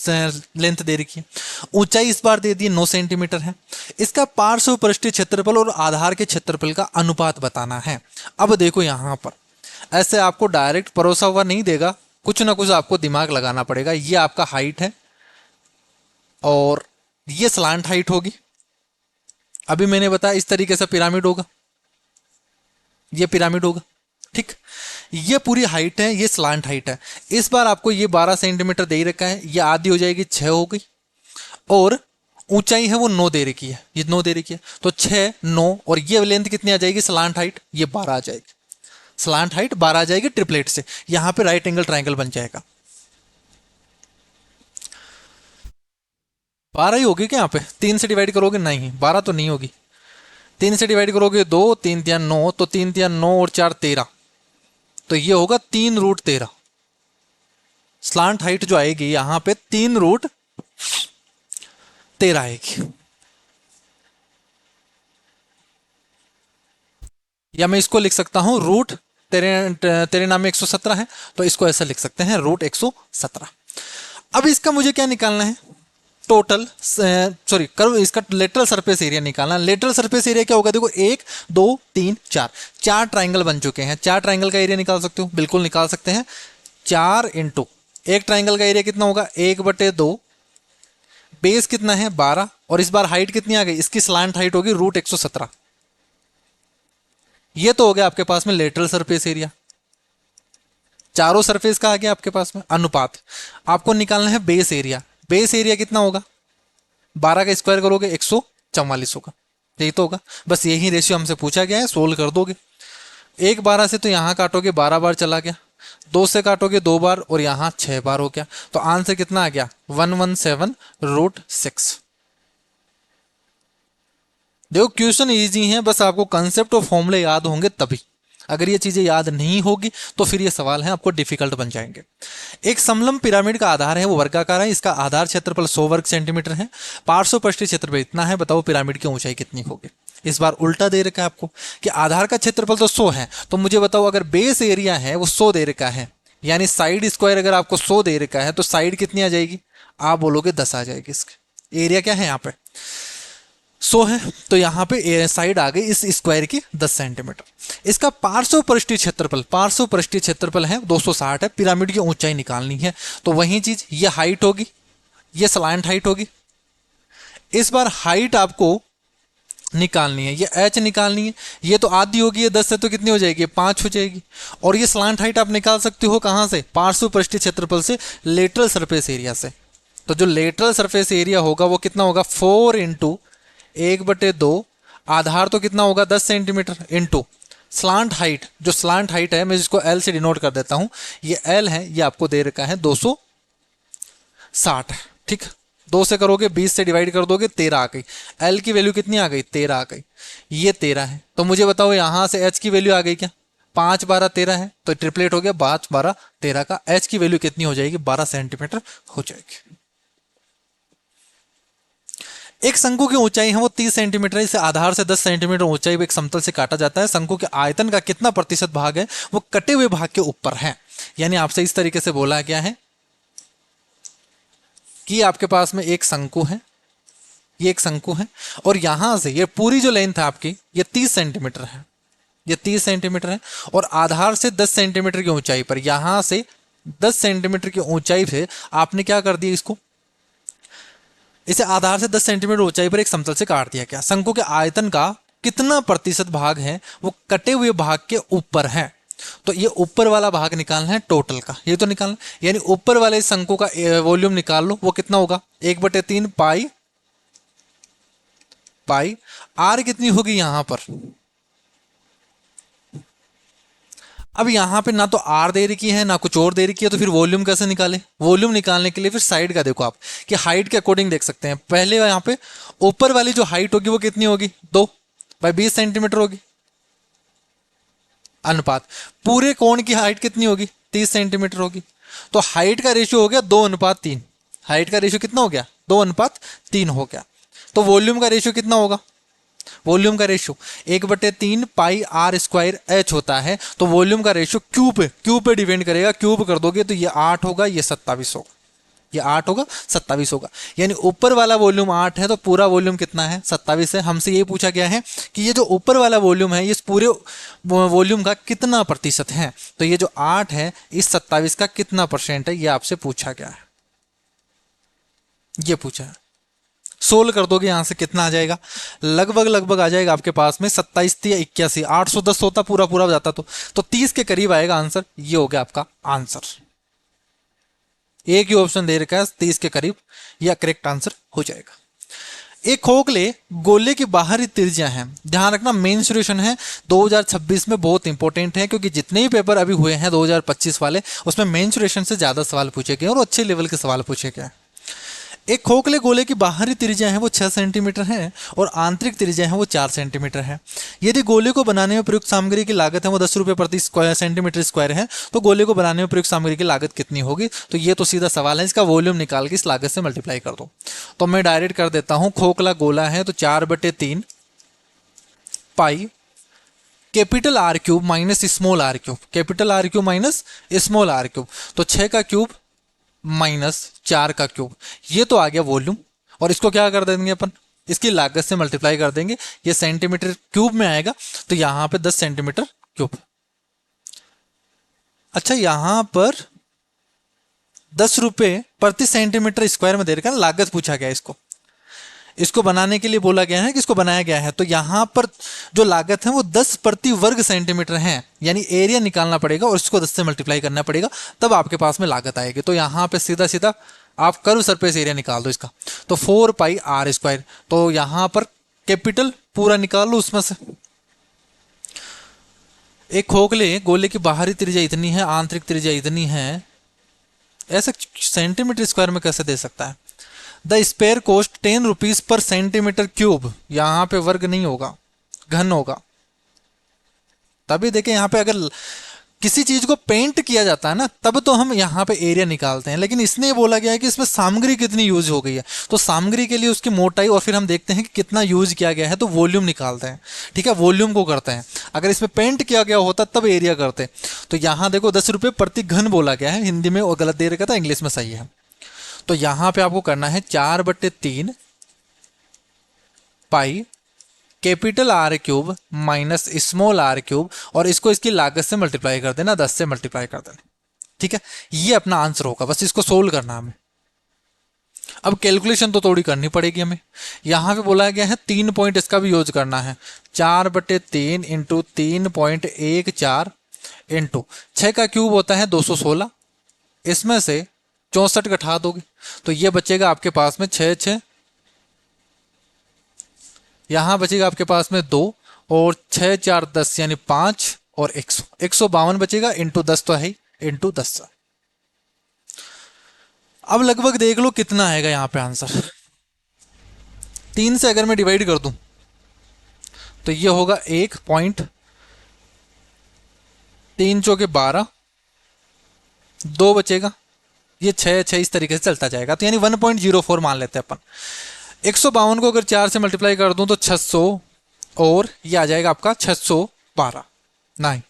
लेंथ दे रखी है, ऊंचाई इस बार दे दी 9 सेंटीमीटर है, इसका पार्श्व पृष्ठीय क्षेत्रफल और आधार के क्षेत्रफल का अनुपात बताना है। अब देखो यहाँ पर ऐसे आपको डायरेक्ट परोसा हुआ नहीं देगा, कुछ ना कुछ आपको दिमाग लगाना पड़ेगा। ये आपका हाइट है और ये स्लांट हाइट होगी। अभी मैंने बताया इस तरीके से पिरामिड होगा, ये पिरामिड होगा। ठीक, ये पूरी हाइट है, ये स्लांट हाइट है। इस बार आपको ये 12 सेंटीमीटर दे रखा है, ये आधी हो जाएगी 6 हो गई, और ऊंचाई है वो 9 दे रखी है, ये 9 दे रखी है तो 6 9 और ये लेंथ कितनी आ जाएगी स्लांट हाइट, ये 12 आ जाएगी। स्लांट हाइट 12 आ जाएगी ट्रिपलेट से, यहां पे राइट एंगल ट्रायंगल बन जाएगा। 12 ही होगी क्या, यहाँ पे 3 से डिवाइड करोगे, नहीं 12 तो नहीं होगी। 3 से डिवाइड करोगे 2, 3 3 9, तो 3 3 9 और 4 13, तो ये होगा 3√13। स्लांट हाइट जो आएगी यहां पे 3√13 आएगी। या मैं इसको लिख सकता हूं रूट, तेरे नाम में 117 है तो इसको ऐसा लिख सकते हैं √117। अब इसका मुझे क्या निकालना है, टोटल सॉरी कर्व, इसका लेटरल सरफेस एरिया निकालना। लेटरल सरफेस एरिया क्या होगा, देखो 1 2 3 4 ट्राइंगल बन चुके हैं, 4 ट्राइंगल का एरिया निकाल सकते हो, बिल्कुल निकाल सकते हैं। 4 इंटू एक ट्राइंगल का एरिया कितना होगा 1/2, बेस कितना है 12 और इस बार हाइट कितनी आ गई, इसकी स्लांट हाइट होगी √117। ये तो हो गया आपके पास में लेटरल सरफेस एरिया। चारों सरफेस का आ गया आपके पास में अनुपात। आपको निकालना है बेस एरिया। बेस एरिया कितना होगा, 12 का स्क्वायर करोगे 144 होगा, यही तो होगा। बस यही रेशियो हमसे पूछा गया है, सोल्व कर दोगे। 1 12 से तो यहाँ काटोगे 12 बार चला गया, 2 से काटोगे 2 बार और यहाँ 6 बार हो गया, तो आंसर कितना आ गया 117√6। देखो क्वेश्चन इजी है, बस आपको कंसेप्ट और फॉर्मूले याद होंगे तभी। अगर ये चीजें याद नहीं होगी तो फिर ये सवाल है आपको डिफिकल्ट बन जाएंगे। एक समलंब पिरामिड का आधार है वो वर्गाकार है, इसका आधार क्षेत्रफल 100 वर्ग सेंटीमीटर है, पार्श्व पृष्ठीय क्षेत्रफल इतना है, बताओ पिरामिड की ऊंचाई कितनी होगी। इस बार उल्टा दे रखा है आपको कि आधार का क्षेत्रफल तो 100 है, तो मुझे बताओ अगर बेस एरिया है वो 100 दे रखा है, यानी साइड स्क्वायर अगर आपको 100 दे रखा है तो साइड कितनी आ जाएगी, आप बोलोगे 10 आ जाएगी। इसके एरिया क्या है यहाँ पे 100 है, तो यहाँ पे साइड आ गई इस स्क्वायर की 10 सेंटीमीटर। इसका पार्श्व पृष्ठीय क्षेत्रफल है 260 है, पिरामिड की ऊंचाई निकालनी है, तो वही चीज ये हाइट होगी, ये स्लांट हाइट होगी। इस बार हाइट आपको निकालनी है, ये एच निकालनी है। ये तो आधी होगी, ये 10 है तो कितनी हो जाएगी, 5 हो जाएगी। और ये स्लांट हाइट आप निकाल सकते हो कहाँ से, पार्श्व पृष्ठीय क्षेत्रफल से, लेटरल सरफेस एरिया से। तो जो लेटरल सरफेस एरिया होगा वो कितना होगा, 4 इंटू 1/2, आधार तो कितना होगा 10 सेंटीमीटर, इंटू स्लांट हाइट, जो स्लांट हाइट है मैं जिसको एल से डिनोट कर देता हूं, ये एल है, ये आपको दे रखा है 260 है। ठीक, 2 से करोगे 20 से डिवाइड कर दोगे 13 आ गई। एल की वैल्यू कितनी आ गई, 13 आ गई। ये 13 है, तो मुझे बताओ यहां से एच की वैल्यू आ गई क्या, 5 12 13 है, तो ट्रिपलेट हो गया 5 12 13 का। एच की वैल्यू कितनी हो जाएगी, 12 सेंटीमीटर हो जाएगी। एक शंकु की ऊंचाई है वो 30 सेंटीमीटर है, इसे आधार से 10 सेंटीमीटर ऊंचाई एक समतल से काटा जाता है। शंकु के आयतन का कितना प्रतिशत भाग है वो कटे हुए भाग के ऊपर है। यानी आपसे इस तरीके से बोला गया है कि आपके पास में एक शंकु है, ये एक शंकु है, और यहां से ये पूरी जो लेंथ है आपकी ये 30 सेंटीमीटर है, ये 30 सेंटीमीटर है, और आधार से 10 सेंटीमीटर की ऊंचाई पर, यहां से 10 सेंटीमीटर की ऊंचाई से आपने क्या कर दिया, इसको इसे आधार से 10 सेंटीमीटर ऊंचाई पर एक समतल से काट दिया गया। शंकु के आयतन का कितना प्रतिशत भाग है वो कटे हुए भाग के ऊपर है। तो ये ऊपर वाला भाग निकालना है टोटल का, ये तो निकालना, यानी ऊपर वाले शंकु का वॉल्यूम निकाल लो, वो कितना होगा 1/3 पाई, पाई आर कितनी होगी यहां पर। अब यहां पे ना तो आर दे रखी है ना कुछ और दे रखी है, तो फिर वॉल्यूम कैसे निकाले। वॉल्यूम निकालने के लिए फिर साइड का देखो आप कि हाइट के अकॉर्डिंग देख सकते हैं। पहले यहां पे ऊपर वाली जो हाइट होगी वो कितनी होगी, 2/20 सेंटीमीटर होगी, अनुपात पूरे कोण की हाइट कितनी होगी 30 सेंटीमीटर होगी। तो हाइट का रेशियो हो गया 2:3, हाइट का रेशियो कितना हो गया 2:3 हो गया। तो वॉल्यूम का रेशियो कितना होगा, वॉल्यूम का ratio 1/3 pi r square h होता है। तो वॉल्यूम का रेशियो क्यूब पे डिपेंड करेगा, क्यूब कर दोगे तो ये 8 होगा, ये 27 होगा, ये 8 होगा 27 होगा। यानी ऊपर वाला वॉल्यूम 8 है तो पूरा वॉल्यूम कितना है 27 है। हमसे ये पूछा गया है कि ये जो ऊपर वाला वॉल्यूम है इस पूरे वॉल्यूम का कितना प्रतिशत है। तो ये जो 8 है इस 27 का कितना परसेंट है, ये आपसे पूछा गया है, ये पूछा है। सोल्व कर दोगे यहां से कितना आ जाएगा, लगभग आ जाएगा आपके पास में 27 या 81, 810 होता पूरा पूरा जाता तो 30 के करीब आएगा आंसर। ये हो गया आपका आंसर, एक ही ऑप्शन दे रखा है 30 के करीब, यह करेक्ट आंसर हो जाएगा। एक खोखले गोले की बाहरी त्रिज्या है, ध्यान रखना मेंसुरेशन है 2026 में बहुत इंपॉर्टेंट है, क्योंकि जितने भी पेपर अभी हुए हैं 2025 वाले उसमें मेंसुरेशन से ज्यादा सवाल पूछे गए और अच्छे लेवल के सवाल पूछे गए। एक खोखले गोले की बाहरी त्रिज्या है वो 6 सेंटीमीटर है और आंतरिक त्रिज्या है वो 4 सेंटीमीटर है। यदि गोले को बनाने में प्रयुक्त सामग्री की लागत है वो 10 रुपये प्रति सेंटीमीटर स्क्वायर है, तो गोले को बनाने में प्रयुक्त सामग्री की लागत कितनी होगी। तो ये तो सीधा सवाल है, इसका वॉल्यूम निकाल के इस लागत से मल्टीप्लाई कर दो। तो मैं डायरेक्ट कर देता हूं, खोखला गोला है तो 4/3 pi capital r cube minus small r cube, capital r cube minus small r cube, तो 6 का क्यूब माइनस 4 का क्यूब, ये तो आ गया वॉल्यूम। और इसको क्या कर देंगे अपन, इसकी लागत से मल्टीप्लाई कर देंगे, ये सेंटीमीटर क्यूब में आएगा तो यहां पे 10 सेंटीमीटर क्यूब। अच्छा यहां पर 10 रुपए प्रति सेंटीमीटर स्क्वायर में दे रखा है, लागत पूछा गया इसको बनाने के लिए बोला गया है कि इसको बनाया गया है। तो यहां पर जो लागत है वो 10 प्रति वर्ग सेंटीमीटर है, यानी एरिया निकालना पड़ेगा और इसको 10 से मल्टीप्लाई करना पड़ेगा, तब आपके पास में लागत आएगी। तो यहां पे सीधा सीधा आप कर्व सरफेस एरिया निकाल दो इसका, तो 4 पाई आर स्क्वायर, तो यहां पर कैपिटल पूरा निकाल लो उसमें से। एक खोखले गोले की बाहरी त्रिज्या इतनी है, आंतरिक त्रिज्या इतनी है, ऐसे सेंटीमीटर स्क्वायर में कैसे दे सकता है। The spare cost 10 rupees per centimetre cube, यहां पे वर्ग नहीं होगा घन होगा। तभी देखें यहां पे अगर किसी चीज को पेंट किया जाता है ना तब तो हम यहां पे एरिया निकालते हैं, लेकिन इसने बोला गया है कि इसमें सामग्री कितनी यूज हो गई है, तो सामग्री के लिए उसकी मोटाई और फिर हम देखते हैं कि कितना यूज किया गया है तो वॉल्यूम निकालते हैं। ठीक है, वॉल्यूम को करते हैं। अगर इसमें पेंट किया गया होता तब एरिया करते। तो यहां देखो 10 रुपये प्रति घन बोला गया है, हिंदी में और गलत दे रखा था, इंग्लिश में सही है। तो यहां पे आपको करना है 4/3 pi capital r cube minus small r cube, और इसको इसकी लागत से मल्टीप्लाई कर देना, 10 से मल्टीप्लाई कर देना। ठीक है, ये अपना आंसर होगा, बस इसको सोल्व करना हमें। अब कैलकुलेशन तो थोड़ी करनी पड़ेगी हमें। यहाँ पे बोला गया है 3 पॉइंट इसका भी यूज करना है, 4/3 इंटू 3.14 इंटू 6 का क्यूब होता है 216, इसमें से 64 घटा दोगे तो ये बचेगा आपके पास में 6, यहाँ बचेगा आपके पास में 2 और 6 4 10 यानी 5 और 152 बचेगा, इंटू 10 तो है ही, इंटू 10। अब लगभग देख लो कितना आएगा यहाँ पे आंसर। 3 से अगर मैं डिवाइड कर दूं तो ये होगा 1.3 चौके 12, 2 बचेगा, ये 6 इस तरीके से चलता जाएगा, तो यानी 1.04 मान लेते हैं अपन। 152 को अगर 4 से मल्टीप्लाई कर दूं तो 600 और ये आ जाएगा आपका 612, नहीं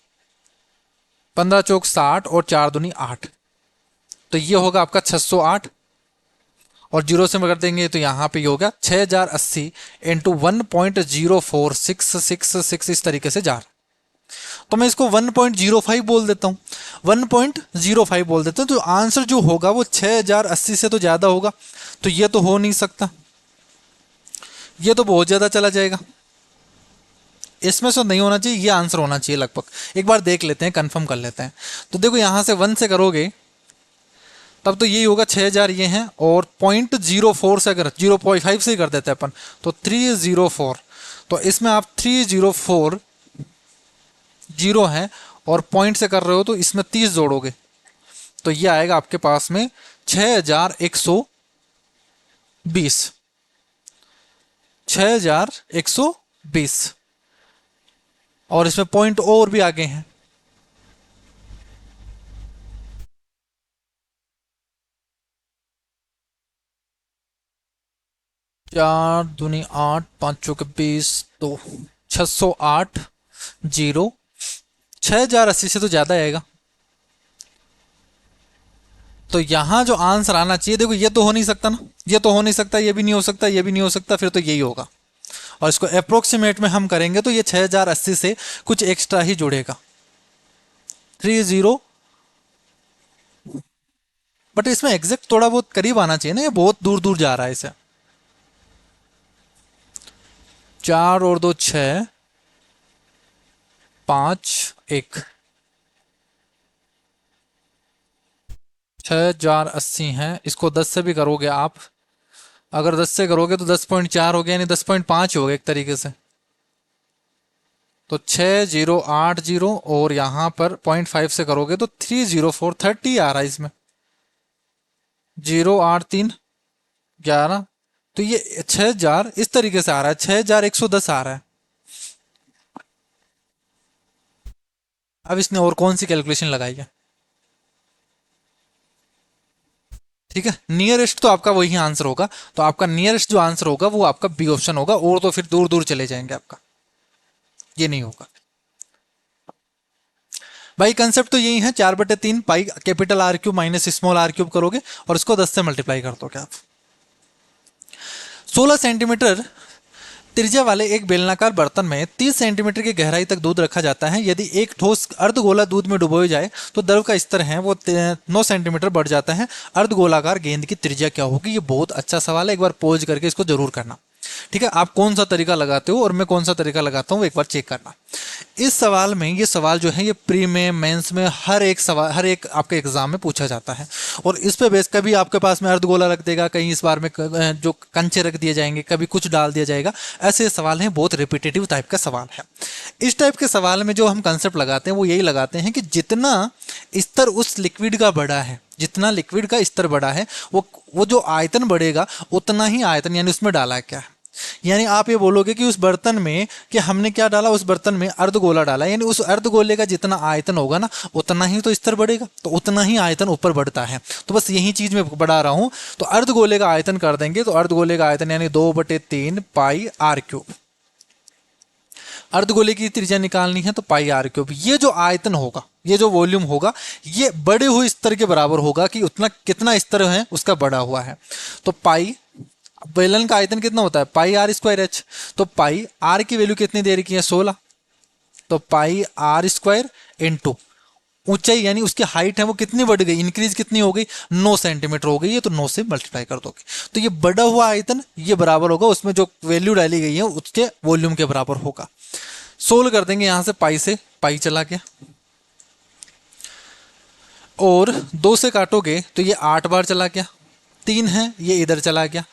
15 चौक 60 और 4 दूनी 8, तो ये होगा आपका 608 और 0 से कर देंगे तो यहाँ पे होगा 6080 इंटू 1.046666 इस तरीके से जा रहा है। तो मैं इसको 1.05 बोल देता हूँ, 1.05 बोल देता हूँ, तो आंसर जो होगा वो 6080 से तो ज़्यादा होगा, तो ये तो हो नहीं सकता, ये तो बहुत ज़्यादा चला जाएगा, इसमें से नहीं होना चाहिए, ये आंसर होना चाहिए लगभग। एक बार देख लेते हैं, कंफर्म कर लेते हैं। तो देखो यहाँ से 1 से करोगे तब तो यही होगा 6000 ये हैं, और 0.04 से अगर 0.5 से ही कर देते हैं अपन तो 304, तो इसमें आप 304 जीरो है और पॉइंट से कर रहे हो तो इसमें 30 जोड़ोगे तो ये आएगा आपके पास में 6120, 6120, और इसमें पॉइंट और भी आगे हैं। चार दूनी 8, 5 चौके 20, तो 608 जीरो, 6080 से तो ज़्यादा आएगा, तो यहाँ जो आंसर आना चाहिए, देखो ये तो हो नहीं सकता ना, ये तो हो नहीं सकता, ये भी नहीं हो सकता, ये भी नहीं हो सकता, फिर तो यही होगा। और इसको अप्रोक्सीमेट में हम करेंगे तो ये 6080 से कुछ एक्स्ट्रा ही जुड़ेगा, 30, बट इसमें एग्जैक्ट थोड़ा बहुत करीब आना चाहिए ना, ये बहुत दूर दूर जा रहा है इसे। 4 और 2 6, 5 1, 6080 है, इसको 10 से भी करोगे आप, अगर 10 से करोगे तो 10.4 हो गया, यानी 10.5 हो गया एक तरीके से, तो 6080 और यहाँ पर 0.5 से करोगे तो 30430 आ रहा है इसमें, 083 11, तो ये 6000 इस तरीके से आ रहा है, 6110 आ रहा है। अब इसने और कौन सी कैलकुलेशन लगाई है, ठीक है, नियरेस्ट तो आपका वही आंसर होगा, तो आपका नियरेस्ट जो आंसर होगा वो आपका बी ऑप्शन होगा, और तो फिर दूर दूर चले जाएंगे आपका, ये नहीं होगा भाई। कंसेप्ट तो यही है, 4/3 pi capital r cube minus small r cube करोगे और इसको 10 से मल्टीप्लाई कर दोगे आप। 16 सेंटीमीटर त्रिज्या वाले एक बेलनाकार बर्तन में 30 सेंटीमीटर की गहराई तक दूध रखा जाता है। यदि एक ठोस अर्धगोला दूध में डुबोया जाए तो द्रव का स्तर है वो 9 सेंटीमीटर बढ़ जाता है। अर्धगोलाकार गेंद की त्रिज्या क्या होगी? ये बहुत अच्छा सवाल है, एक बार पॉज करके इसको जरूर करना, ठीक है। आप कौन सा तरीका लगाते हो और मैं कौन सा तरीका लगाता हूँ एक बार चेक करना। इस सवाल में, ये सवाल जो है ये प्री में, मेंस में, हर एक सवाल, हर एक आपके एग्जाम में पूछा जाता है, और इस पे बेस कभी आपके पास में अर्धगोला रख देगा, कहीं इस बार में जो कंचे रख दिए जाएंगे, कभी कुछ डाल दिया जाएगा। ऐसे सवाल हैं, बहुत रिपीटेटिव टाइप का सवाल है। इस टाइप के सवाल में जो हम कंसेप्ट लगाते हैं वो यही लगाते हैं कि जितना स्तर उस लिक्विड का बड़ा है, जितना लिक्विड का स्तर बड़ा है, वो जो आयतन बढ़ेगा उतना ही आयतन, यानी उसमें डाला है क्या है। यानी आप ये बोलोगे कि उस बर्तन में कि हमने क्या डाला, उस बर्तन में अर्धगोला डाला, यानी उस अर्धगोले का जितना आयतन होगा ना उतना ही तो स्तर बढ़ेगा, तो उतना ही आयतन ऊपर बढ़ता है। तो बस यही चीज मैं बढ़ा रहा हूं। तो अर्धगोले का आयतन कर देंगे, तो अर्धगोले का आयतन यानी 2/3 पाई आर क्यूब। अर्धगोले की त्रिज्या निकालनी है तो पाई आर क्यूब। ये जो आयतन होगा, ये जो वॉल्यूम होगा, ये बढ़े हुए स्तर के बराबर होगा कि उतना कितना स्तर है उसका बढ़ा हुआ है। तो पाई, बेलन का आयतन कितना होता है, पाई आर स्क्वायर एच, तो पाई आर की वैल्यू कितनी दे रखी है 16, तो पाई आर स्क्वायर इंटू ऊंचाई यानी उसकी हाइट है वो कितनी बढ़ गई, इंक्रीज कितनी हो गई, 9 सेंटीमीटर हो गई है, तो 9 से मल्टीप्लाई कर दोगे तो ये बढ़ा हुआ आयतन ये बराबर होगा उसमें जो वैल्यू डाली गई है उसके वॉल्यूम के बराबर होगा। सोल्व कर देंगे यहां से पाई चला गया और 2 से काटोगे तो ये 8 बार चला गया, 3 है ये इधर चला गया।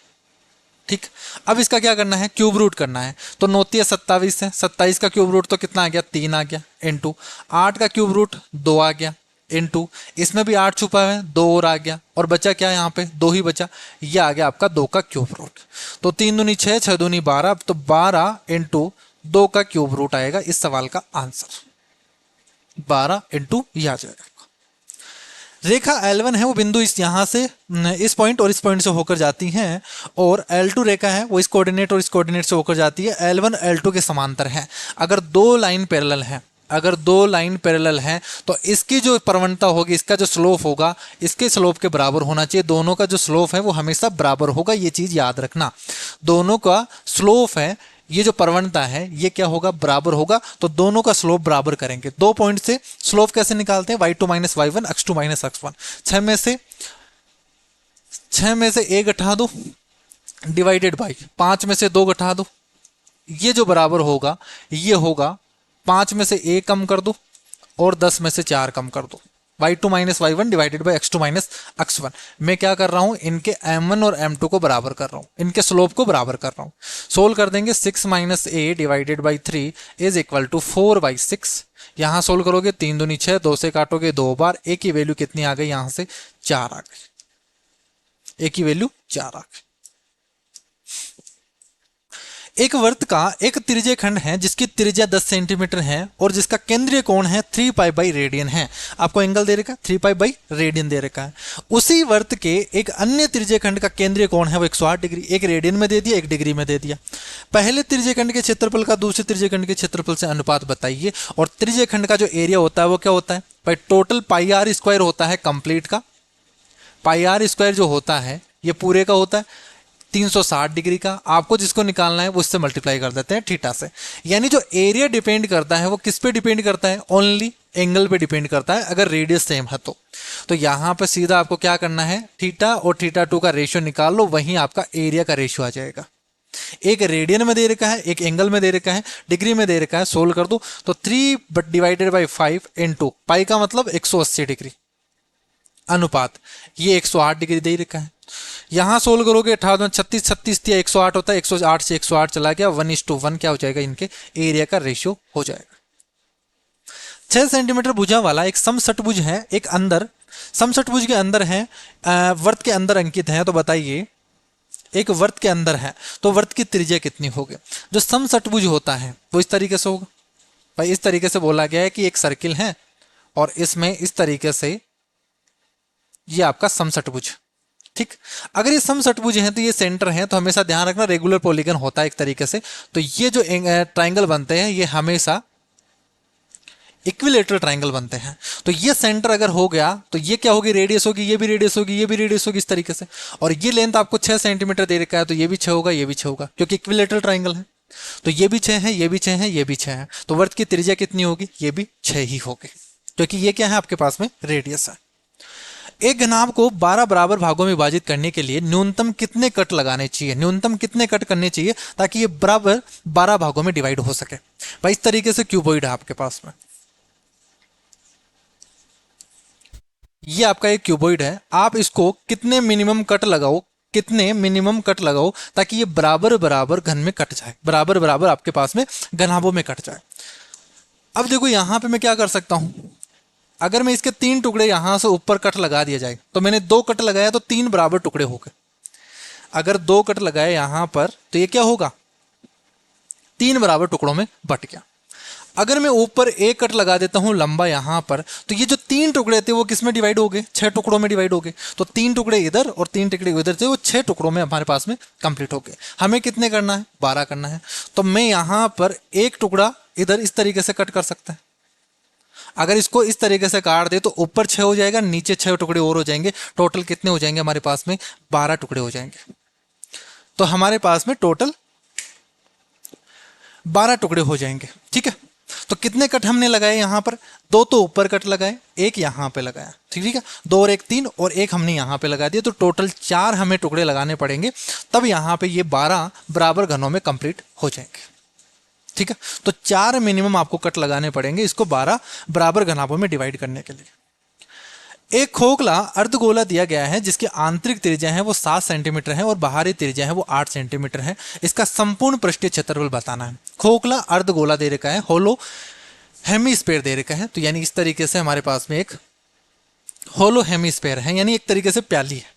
ठीक, अब इसका क्या करना है, क्यूब रूट करना है। तो 9 × 27 है, 27 का क्यूब रूट तो कितना आ गया, 3 आ गया, इनटू 8 का क्यूब रूट 2 आ गया, इनटू इसमें भी 8 छुपा है 2 और आ गया, और बचा क्या यहाँ पे 2 ही बचा, ये आ गया आपका 2 का क्यूब रूट। तो 3 दूनी 6, 6 दूनी 12, तो 12 इंटू 2 का क्यूब रूट आएगा इस सवाल का आंसर, 12 इंटू ये आ जाएगा। रेखा L1 है वो बिंदु इस यहाँ से इस पॉइंट और इस पॉइंट से होकर जाती हैं, और L2 रेखा है वो इस कोऑर्डिनेट और इस कोऑर्डिनेट से होकर जाती है। L1 L2 के समांतर है। अगर दो लाइन पैरेलल है, अगर दो लाइन पैरेलल हैं तो इसकी जो प्रवणता होगी, इसका जो स्लोप होगा इसके स्लोप के बराबर होना चाहिए। दोनों का जो स्लोप है वो हमेशा बराबर होगा, ये चीज याद रखना। दोनों का स्लोप है, ये जो प्रवणता है ये क्या होगा, बराबर होगा। तो दोनों का स्लोप बराबर करेंगे। 2 पॉइंट से स्लोप कैसे निकालते हैं, y2 - y1 x2 - x1। 6 में से 1 घटा दो डिवाइडेड बाई 5 में से 2 घटा दो, ये जो बराबर होगा ये होगा 5 में से 1 कम कर दो और 10 में से 4 कम कर दो, y2 - y1 divided by x2 - x1। मैं क्या कर रहा हूं, इनके m1 और m2 को बराबर कर रहा हूं, इनके स्लोप को बराबर कर रहा हूं। सोल्व कर देंगे 6 - a divided by 3 is equal to 4/6। यहां सोल्व करोगे 3 दूनी 6, 2 से काटोगे 2 बार, a की वैल्यू कितनी आ गई, यहां से 4 आ गई, a की वैल्यू 4 आ गई। एक वर्त का एक त्रिज्य खंड है जिसकी त्रिज्या 10 सेंटीमीटर है और जिसका केंद्रीय कोण है 3π रेडियन है। आपको एंगल दे रखा है 3π रेडियन दे रखा है। उसी वर्त के एक अन्य त्रिज्य खंड का केंद्रीय कोण है वो 108 डिग्री, एक रेडियन में दे दिया, एक डिग्री में दे दिया। पहले त्रिज्य खंड के क्षेत्रफल का दूसरे त्रिज्य खंड के क्षेत्रफल से अनुपात बताइए। और त्रिज्य खंड का जो एरिया होता है वो क्या होता है भाई, टोटल πr² होता है कंप्लीट का। πr² जो होता है ये पूरे का होता है 360 डिग्री का। आपको जिसको निकालना है वो उससे मल्टीप्लाई कर देते हैं थीटा से। यानी जो एरिया डिपेंड करता है वो किस पे डिपेंड करता है, ओनली एंगल पे डिपेंड करता है, अगर रेडियस सेम है तो यहां पे सीधा आपको क्या करना है, थीटा और θ2 का रेशियो निकाल लो, वहीं आपका एरिया का रेशियो आ जाएगा। एक रेडियन में दे रखा है, एक एंगल में दे रखा है, डिग्री में दे रखा है। सोल्व कर दो तो 3 डिवाइडेड बाई 5 इंटू पाई का मतलब 180 डिग्री अनुपात, ये 108 डिग्री दे रखा है। यहां सोल्व करोगे 18 36 36 108 होता है, 108 से 108 चला गया, 1:1 क्या हो जाएगा, इनके एरिया का रेशियो हो जाएगा। 6 सेंटीमीटर भुजा वाला एक समषटभुज है, एक अंदर समषटभुज के अंदर है, वर्त के अंदर अंकित है। तो बताइए एक वर्त के अंदर है तो वर्त की त्रिज्या कितनी होगी। जो समषटभुज होता है वो इस तरीके से होगा भाई, इस तरीके से बोला गया है कि एक सर्किल है और इसमें इस तरीके से ये आपका समषटभुज। ठीक, अगर ये समषटभुज है तो ये सेंटर है, तो हमेशा ध्यान रखना रेगुलर पॉलीगन होता है एक तरीके से। तो ये जो ट्राइंगल बनते हैं ये हमेशा इक्विलेटरल ट्राइंगल बनते हैं। तो ये सेंटर अगर हो गया तो ये क्या होगी, रेडियस होगी, ये भी रेडियस होगी, ये भी रेडियस होगी, इस तरीके से। और ये लेंथ आपको 6 सेंटीमीटर दे रखा है तो ये भी 6 होगा, ये भी 6 होगा, क्योंकि इक्विलेटरल ट्राइंगल है। तो ये भी 6 है, ये भी 6 है, ये भी 6 है, तो वर्त की त्रिज्या कितनी होगी, ये भी 6 ही होगी, क्योंकि ये क्या है आपके पास में रेडियस है। एक घनाभ को 12 बराबर भागों में विभाजित करने के लिए न्यूनतम कितने कट लगाने चाहिए, न्यूनतम कितने कट करने चाहिए ताकि ये बराबर 12 भागों में डिवाइड हो सके। भाई इस तरीके से क्यूबॉइड है आपके पास में, ये आपका एक क्यूबॉइड है। आप इसको कितने मिनिमम कट लगाओ, कितने मिनिमम कट लगाओ ताकि ये बराबर बराबर घन में कट जाए, बराबर बराबर आपके पास में घनाभों में कट जाए। अब देखो यहां पे मैं क्या कर सकता हूं, अगर मैं इसके 3 टुकड़े यहां से ऊपर कट लगा दिया जाए, तो मैंने 2 कट लगाया तो 3 बराबर टुकड़े हो गए। अगर 2 कट लगाए यहां पर तो ये क्या होगा, 3 बराबर टुकड़ों में बट गया। अगर मैं ऊपर 1 कट लगा देता हूं लंबा यहां पर, तो ये जो 3 टुकड़े थे वो किस में डिवाइड हो गए, 6 टुकड़ों में डिवाइड हो गए। तो 3 टुकड़े इधर और 3 टुकड़े उधर थे, वो 6 टुकड़ों में हमारे पास में कंप्लीट हो गए। हमें कितने करना है, 12 करना है। तो मैं यहां पर 1 टुकड़ा इधर इस तरीके से कट कर सकता है। अगर इसको इस तरीके से काट दे तो ऊपर 6 हो जाएगा, नीचे 6 टुकड़े और हो जाएंगे, टोटल कितने हो जाएंगे हमारे पास में, 12 टुकड़े हो जाएंगे। तो हमारे पास में टोटल 12 टुकड़े हो जाएंगे। ठीक है, तो कितने कट हमने लगाए यहाँ पर, दो तो ऊपर कट लगाए, एक यहाँ पे लगाया, ठीक है, दो और एक तीन, और एक हमने यहाँ पे लगा दिया, तो टोटल 4 हमें टुकड़े लगाने पड़ेंगे, तब यहाँ पे ये 12 बराबर घनों में कंप्लीट हो जाएंगे। ठीक है, तो 4 मिनिमम आपको कट लगाने पड़ेंगे इसको 12 बराबर घनाभों में डिवाइड करने के लिए। एक खोखला अर्धगोला दिया गया है जिसकी आंतरिक त्रिज्या है वो 7 सेंटीमीटर है और बाहरी त्रिज्या है वो 8 सेंटीमीटर है। इसका संपूर्ण पृष्ठीय क्षेत्रफल बताना है। खोखला अर्धगोला दे रखा है, होलो हेमीस्फीयर दे रखा है, तो यानी इस तरीके से हमारे पास में एक होलो हेमीस्फीयर है, यानी एक तरीके से प्याली है।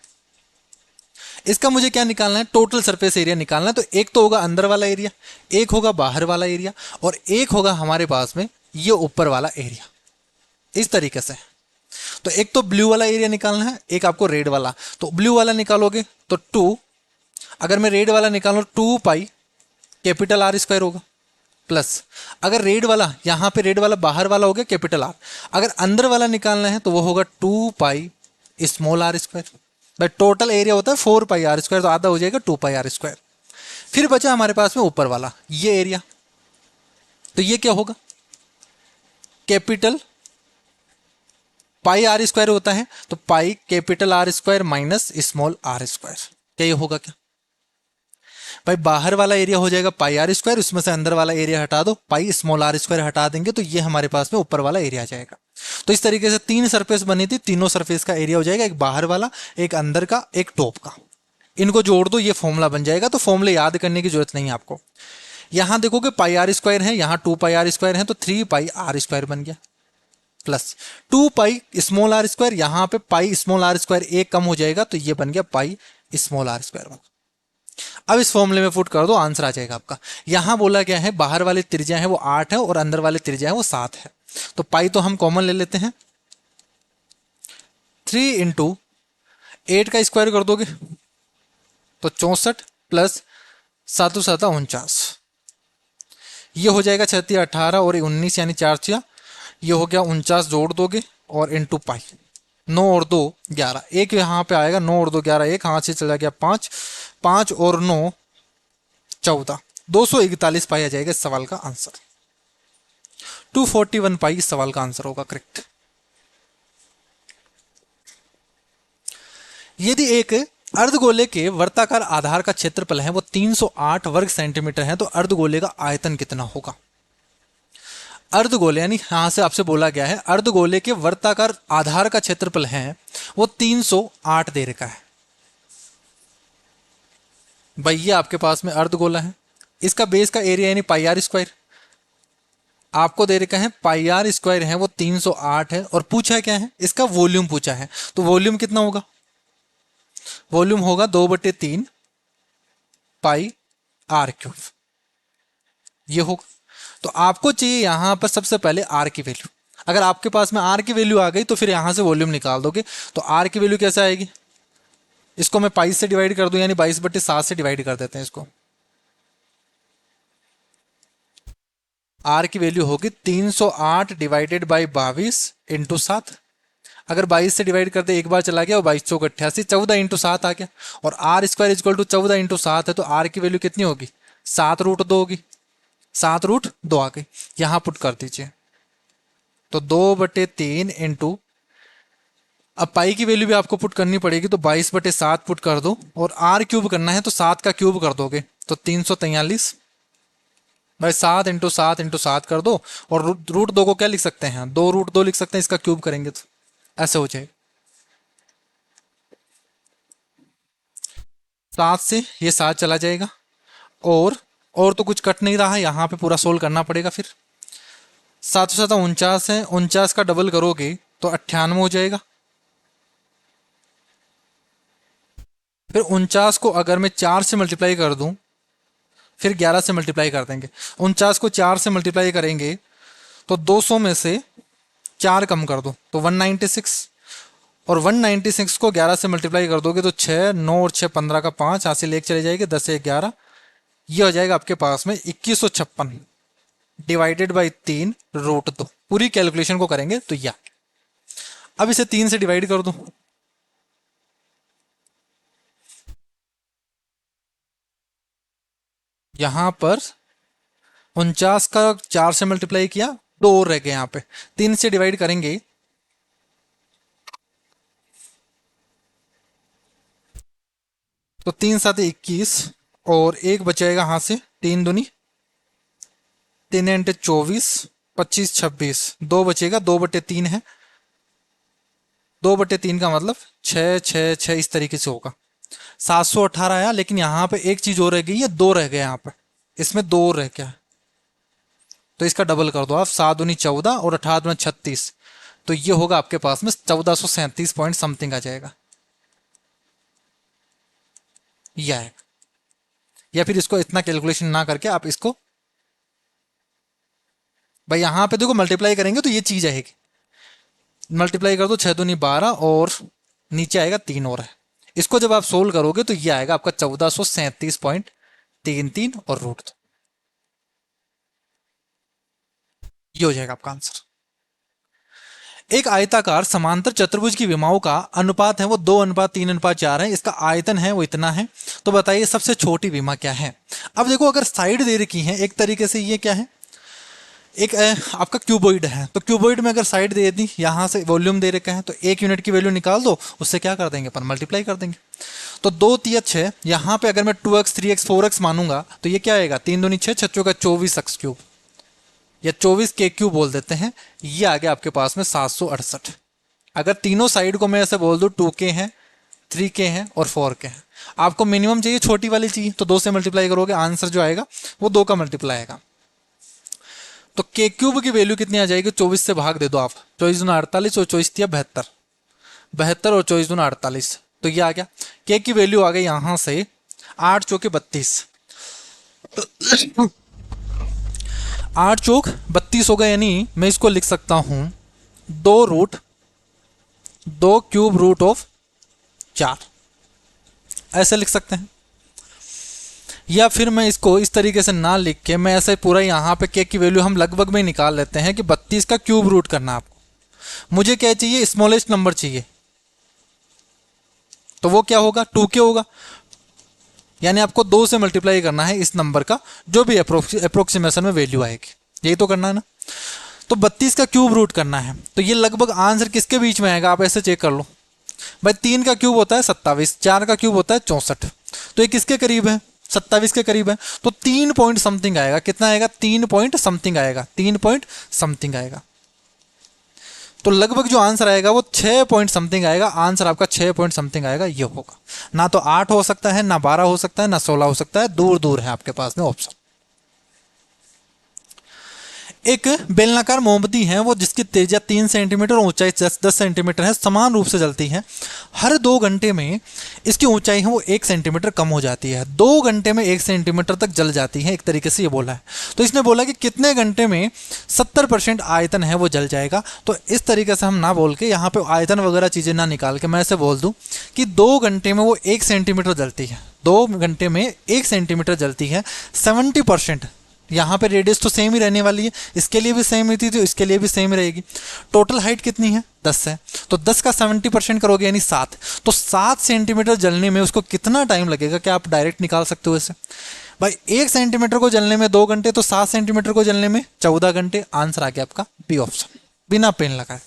इसका मुझे क्या निकालना है, टोटल सरफेस एरिया निकालना है। तो एक तो होगा अंदर वाला एरिया, एक होगा बाहर वाला एरिया, और एक होगा हमारे पास में ये ऊपर वाला एरिया, इस तरीके से। तो एक तो ब्लू वाला एरिया निकालना है, एक आपको रेड वाला। तो ब्लू वाला निकालोगे तो 2, अगर मैं रेड वाला निकालूं 2 पाई कैपिटल आर स्क्वायर होगा, प्लस अगर रेड वाला यहां पे रेड वाला बाहर वाला हो गया कैपिटल आर, अगर अंदर वाला निकालना है तो वो होगा 2 पाई स्मॉल आर स्क्वायर। भाई टोटल एरिया होता है 4 पाई आर स्क्वायर, तो आधा हो जाएगा 2 पाई आर स्क्वायर। फिर बचा हमारे पास में ऊपर वाला ये एरिया, तो ये क्या होगा, कैपिटल पाई आर स्क्वायर होता है, तो pi capital r square minus small r square, क्या ये होगा क्या भाई, बाहर वाला एरिया हो जाएगा पाई आर स्क्वायर, उसमें से अंदर वाला एरिया हटा दो, पाई स्मॉल आर स्क्वायर हटा देंगे, तो ये हमारे पास में ऊपर वाला एरिया आ जाएगा। तो इस तरीके से 3 सरफेस बनी थी, तीनों सरफेस का एरिया हो जाएगा, एक बाहर वाला, एक अंदर का, एक टॉप का। इनको जोड़ दो, ये फॉर्मूला बन जाएगा। तो फॉर्मूले याद करने की जरूरत नहीं है आपको। यहां देखोगे पाई आर स्क्वायर है, यहां 2 पाई आर स्क्वायर है, तो 3 पाई आर स्क्वायर बन गया, plus 2 pi small r square, यहां पे पाई स्मॉल आर स्क्वायर एक कम हो जाएगा, तो ये बन गया पाई स्मॉल आर स्क्वायर वाला। अब इस फॉर्मूले में पुट कर दो, आंसर आ जाएगा आपका। यहां बोला गया है बाहर वाली त्रिज्या है वो 8 है और अंदर वाली त्रिज्या है वो 7 है, तो पाई तो हम कॉमन ले लेते हैं, 3 इंटू 8 का स्क्वायर कर दोगे तो 64 प्लस 7 7 49, ये हो जाएगा 36 18 और 19 यानी 4 6, ये हो गया 49, जोड़ दोगे और इंटू पाई, 9 और 2 11, एक यहाँ पे आएगा, 9 और 2 11, एक हाथ से चला गया 5, 5 और 9 14, 241 पाई आ जाएगा इस सवाल का आंसर। 241 पाई इस सवाल का आंसर होगा करेक्ट। यदि एक अर्धगोले के वर्ताकार आधार का क्षेत्रफल है वो 308 वर्ग सेंटीमीटर है, तो अर्धगोले का आयतन कितना होगा। अर्धगोले यानी यहां से आपसे बोला गया है अर्धगोले के वर्ताकार आधार का क्षेत्रफल है वो 308 दे रखा है। भाई ये आपके पास में अर्धगोला है, इसका बेस का एरिया यानी पाई आर स्क्वायर आपको दे रखा है, पाई आर स्क्वायर है वो 308 है, और पूछा क्या है, इसका वॉल्यूम पूछा है। तो वॉल्यूम कितना होगा, वॉल्यूम होगा 2/3 पाई आर क्यूब, ये होगा। तो आपको चाहिए यहां पर सबसे पहले आर की वैल्यू। अगर आपके पास में आर की वैल्यू आ गई तो फिर यहां से वॉल्यूम निकाल दोगे। तो आर की वैल्यू कैसे आएगी, इसको मैं 22 से डिवाइड कर दूं, यानी 22/7 से डिवाइड कर देते हैं इसको। आर की वैल्यू होगी 308 डिवाइडेड बाई 22 इंटू 7। अगर 22 से डिवाइड कर दे, एक बार चला गया और 22 चौक 88, 14 इंटू 7 आ गया, और r square equal to 14 into 7 है, तो आर की वैल्यू कितनी होगी, 7√2 होगी, 7√2 आ गई, यहां पुट कर दीजिए। तो 2/3 इंटू, अब पाई की वैल्यू भी आपको पुट करनी पड़ेगी, तो 22/7 पुट कर दो, और आर क्यूब करना है तो 7 का क्यूब कर दोगे तो 343 भाई 7 इंटू 7 इंटू 7 कर दो, और √2 को क्या लिख सकते हैं, 2√2 लिख सकते हैं, इसका क्यूब करेंगे तो ऐसे हो जाएगा। 7 से ये 7 चला जाएगा, और तो कुछ कट नहीं रहा है, यहां पे पूरा सोल्व करना पड़ेगा। फिर 7 7 49 है, 49 का डबल करोगे तो 98 हो जाएगा। फिर 49 को अगर मैं 4 से मल्टीप्लाई कर दूं, फिर 11 से मल्टीप्लाई कर देंगे। 49 को 4 से मल्टीप्लाई करेंगे तो 200 में से 4 कम कर दो तो 196, और 196 को 11 से मल्टीप्लाई कर दोगे तो 6 9 और 6 15 का 5, यहाँ से लेके चले जाएंगे 10 से 11, ये हो जाएगा आपके पास में 2156 डिवाइडेड बाई 3√2। पूरी कैलकुलेशन को करेंगे तो यह, अब इसे 3 से डिवाइड कर दो, यहां पर 49 का 4 से मल्टीप्लाई किया दो और रह गए यहाँ पे, 3 से डिवाइड करेंगे तो 3 7 21 और एक बचेगा यहाँ से, 3 दूनी 3 इंटू 24 25 26, दो बचेगा, 2/3 है, 2/3 का मतलब 6 6 6 इस तरीके से होगा। 718 आया, लेकिन यहाँ पे एक चीज और रह गई है, दो रह गए यहाँ पे, इसमें दो और रह गया, तो इसका डबल कर दो आप, 7 दूनी 14 और 18 दूनी 36, तो ये होगा आपके पास में 1437 पॉइंट समथिंग आ जाएगा, ये आएगा। या फिर इसको इतना कैलकुलेशन ना करके आप इसको भाई यहाँ पे देखो मल्टीप्लाई करेंगे तो ये चीज आएगी, मल्टीप्लाई कर दो, 6 दूनी 12 और नीचे आएगा 3 और है, इसको जब आप सोल्व करोगे तो ये आएगा आपका 1437.33 और √2, ये हो जाएगा आपका आंसर। एक आयताकार समांतर चतुर्भुज की विमाओं का अनुपात है वो 2:3:4 है, इसका आयतन है वो इतना है, तो बताइए सबसे छोटी विमा क्या है। अब देखो अगर साइड दे रखी है एक तरीके से, ये क्या है, एक आपका क्यूबॉइड है, तो क्यूबॉइड में अगर साइड दे दी, यहाँ से वॉल्यूम दे रखा है, तो 1 यूनिट की वैल्यू निकाल दो, उससे क्या कर देंगे अपन, मल्टीप्लाई कर देंगे। तो 2 3 6, यहाँ पे अगर मैं 2x 3x 4x मानूंगा तो ये क्या आएगा, 3 दूनी 6 6 का 24x क्यूब, या 24k क्यूब बोल देते हैं, ये आ गया आपके पास में 768। अगर तीनों साइड को मैं ऐसे बोल दूं 2k है, 3k है और 4k है, आपको मिनिमम चाहिए छोटी वाली चाहिए, तो 2 से मल्टीप्लाई करोगे, आंसर जो आएगा वो 2 का मल्टीप्लाई आएगा। तो के क्यूब की वैल्यू कितनी आ जाएगी, 24 से भाग दे दो आप, 24 दूना 48 और 24 तिया 72, 72 और 24 दूना 48, तो ये आ गया। के की वैल्यू आ गई यहां से 8 चौके 32, 8 चौक 32 होगा, यानी मैं इसको लिख सकता हूं 2 क्यूब रूट ऑफ 4, ऐसे लिख सकते हैं। या फिर मैं इसको इस तरीके से ना लिख के मैं ऐसे पूरा यहाँ पे के की वैल्यू हम लगभग में निकाल लेते हैं कि 32 का क्यूब रूट करना है आपको, मुझे क्या चाहिए, स्मॉलेस्ट नंबर चाहिए, तो वो क्या होगा, 2k होगा, यानी आपको 2 से मल्टीप्लाई करना है इस नंबर का, जो भी अप्रोक्सीमेशन में वैल्यू आएगी, यही तो करना है ना। तो 32 का क्यूब रूट करना है, तो ये लगभग आंसर किसके बीच में आएगा, आप ऐसे चेक कर लो भाई, 3 का क्यूब होता है 27, 4 का क्यूब होता है 64, तो ये किसके करीब है, 27 के करीब है, तो 3 पॉइंट समथिंग आएगा, कितना आएगा, 3 पॉइंट समथिंग आएगा, 3 पॉइंट समथिंग आएगा, तो लगभग जो आंसर आएगा वो 6 पॉइंट समथिंग आएगा, आंसर आपका 6 पॉइंट समथिंग आएगा, ये होगा। ना तो 8 हो सकता है, ना 12 हो सकता है, ना 16 हो सकता है, दूर दूर है आपके पास में ऑप्शन। एक बेलनाकार मोमबत्ती है वो जिसकी तेजिया 3 सेंटीमीटर और ऊंचाई 10 सेंटीमीटर है, समान रूप से जलती है, हर 2 घंटे में इसकी ऊंचाई है वो 1 सेंटीमीटर कम हो जाती है, 2 घंटे में 1 सेंटीमीटर तक जल जाती है, एक तरीके से ये बोला है। तो इसने बोला कि कितने घंटे में 70% आयतन है वो जल जाएगा, तो इस तरीके से हम ना बोल के यहाँ पे आयतन वगैरह चीज़ें ना निकाल के मैं ऐसे बोल दूँ कि 2 घंटे में वो 1 सेंटीमीटर जलती है, 2 घंटे में 1 सेंटीमीटर जलती है, 70%, यहाँ पे रेडियस तो सेम ही रहने वाली है, इसके लिए भी सेम ही थी तो इसके लिए भी सेम ही रहेगी। टोटल हाइट कितनी है, 10 है, तो 10 का 70% करोगे यानी 7, तो 7 सेंटीमीटर जलने में उसको कितना टाइम लगेगा, क्या आप डायरेक्ट निकाल सकते हो इसे भाई, 1 सेंटीमीटर को जलने में 2 घंटे, तो 7 सेंटीमीटर को जलने में 14 घंटे, आंसर आ गया आपका बी ऑप्शन, बिना पेन लगाए।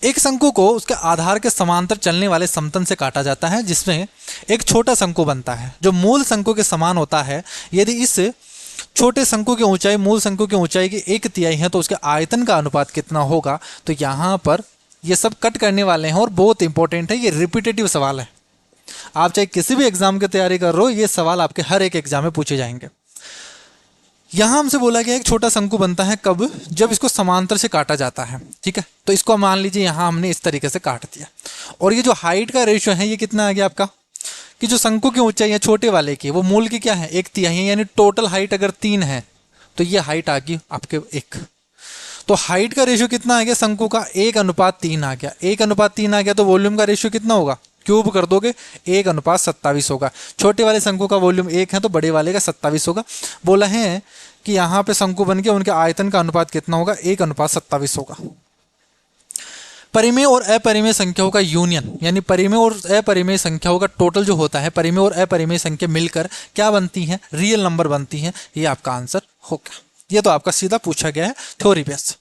एक शंकु को उसके आधार के समांतर चलने वाले समतल से काटा जाता है, जिसमें एक छोटा शंकु बनता है जो मूल शंकु के समान होता है। यदि इस छोटे शंकु की ऊंचाई मूल शंकु की ऊंचाई की 1/3 है तो उसके आयतन का अनुपात कितना होगा। तो यहाँ पर ये सब कट करने वाले हैं और बहुत इंपॉर्टेंट है, ये रिपीटेटिव सवाल है, आप चाहे किसी भी एग्जाम की तैयारी कर रहे हो, ये सवाल आपके हर एक एग्जाम में पूछे जाएंगे। यहां हमसे बोला गया एक छोटा शंकु बनता है कब, जब इसको समांतर से काटा जाता है, ठीक है। तो इसको मान लीजिए यहां हमने इस तरीके से काट दिया, और ये जो हाइट का रेशियो है ये कितना आ गया आपका, कि जो शंकु की ऊंचाई है छोटे वाले की वो मूल की क्या है 1/3 है, यानी टोटल हाइट अगर 3 है तो ये हाइट आ गई आपके 1, तो हाइट का रेशियो कितना आ गया शंकु का 1:3 आ गया, 1:3 आ गया, तो वॉल्यूम का रेशियो कितना होगा, क्यूब कर दोगे 1:27 होगा। छोटे वाले शंकु का वॉल्यूम 1 है तो बड़े वाले का 27 होगा। बोला है कि यहाँ पे शंकु बन के उनके आयतन का अनुपात कितना होगा, 1:27 होगा। परिमेय और अपरिमेय संख्याओं का यूनियन, यानी परिमेय और अपरिमेय संख्याओं का टोटल जो होता है, परिमेय और अपरिमेय संख्या मिलकर क्या बनती है, रियल नंबर बनती है, ये आपका आंसर होगा। ये तो आपका सीधा पूछा गया है थ्योरी बेस।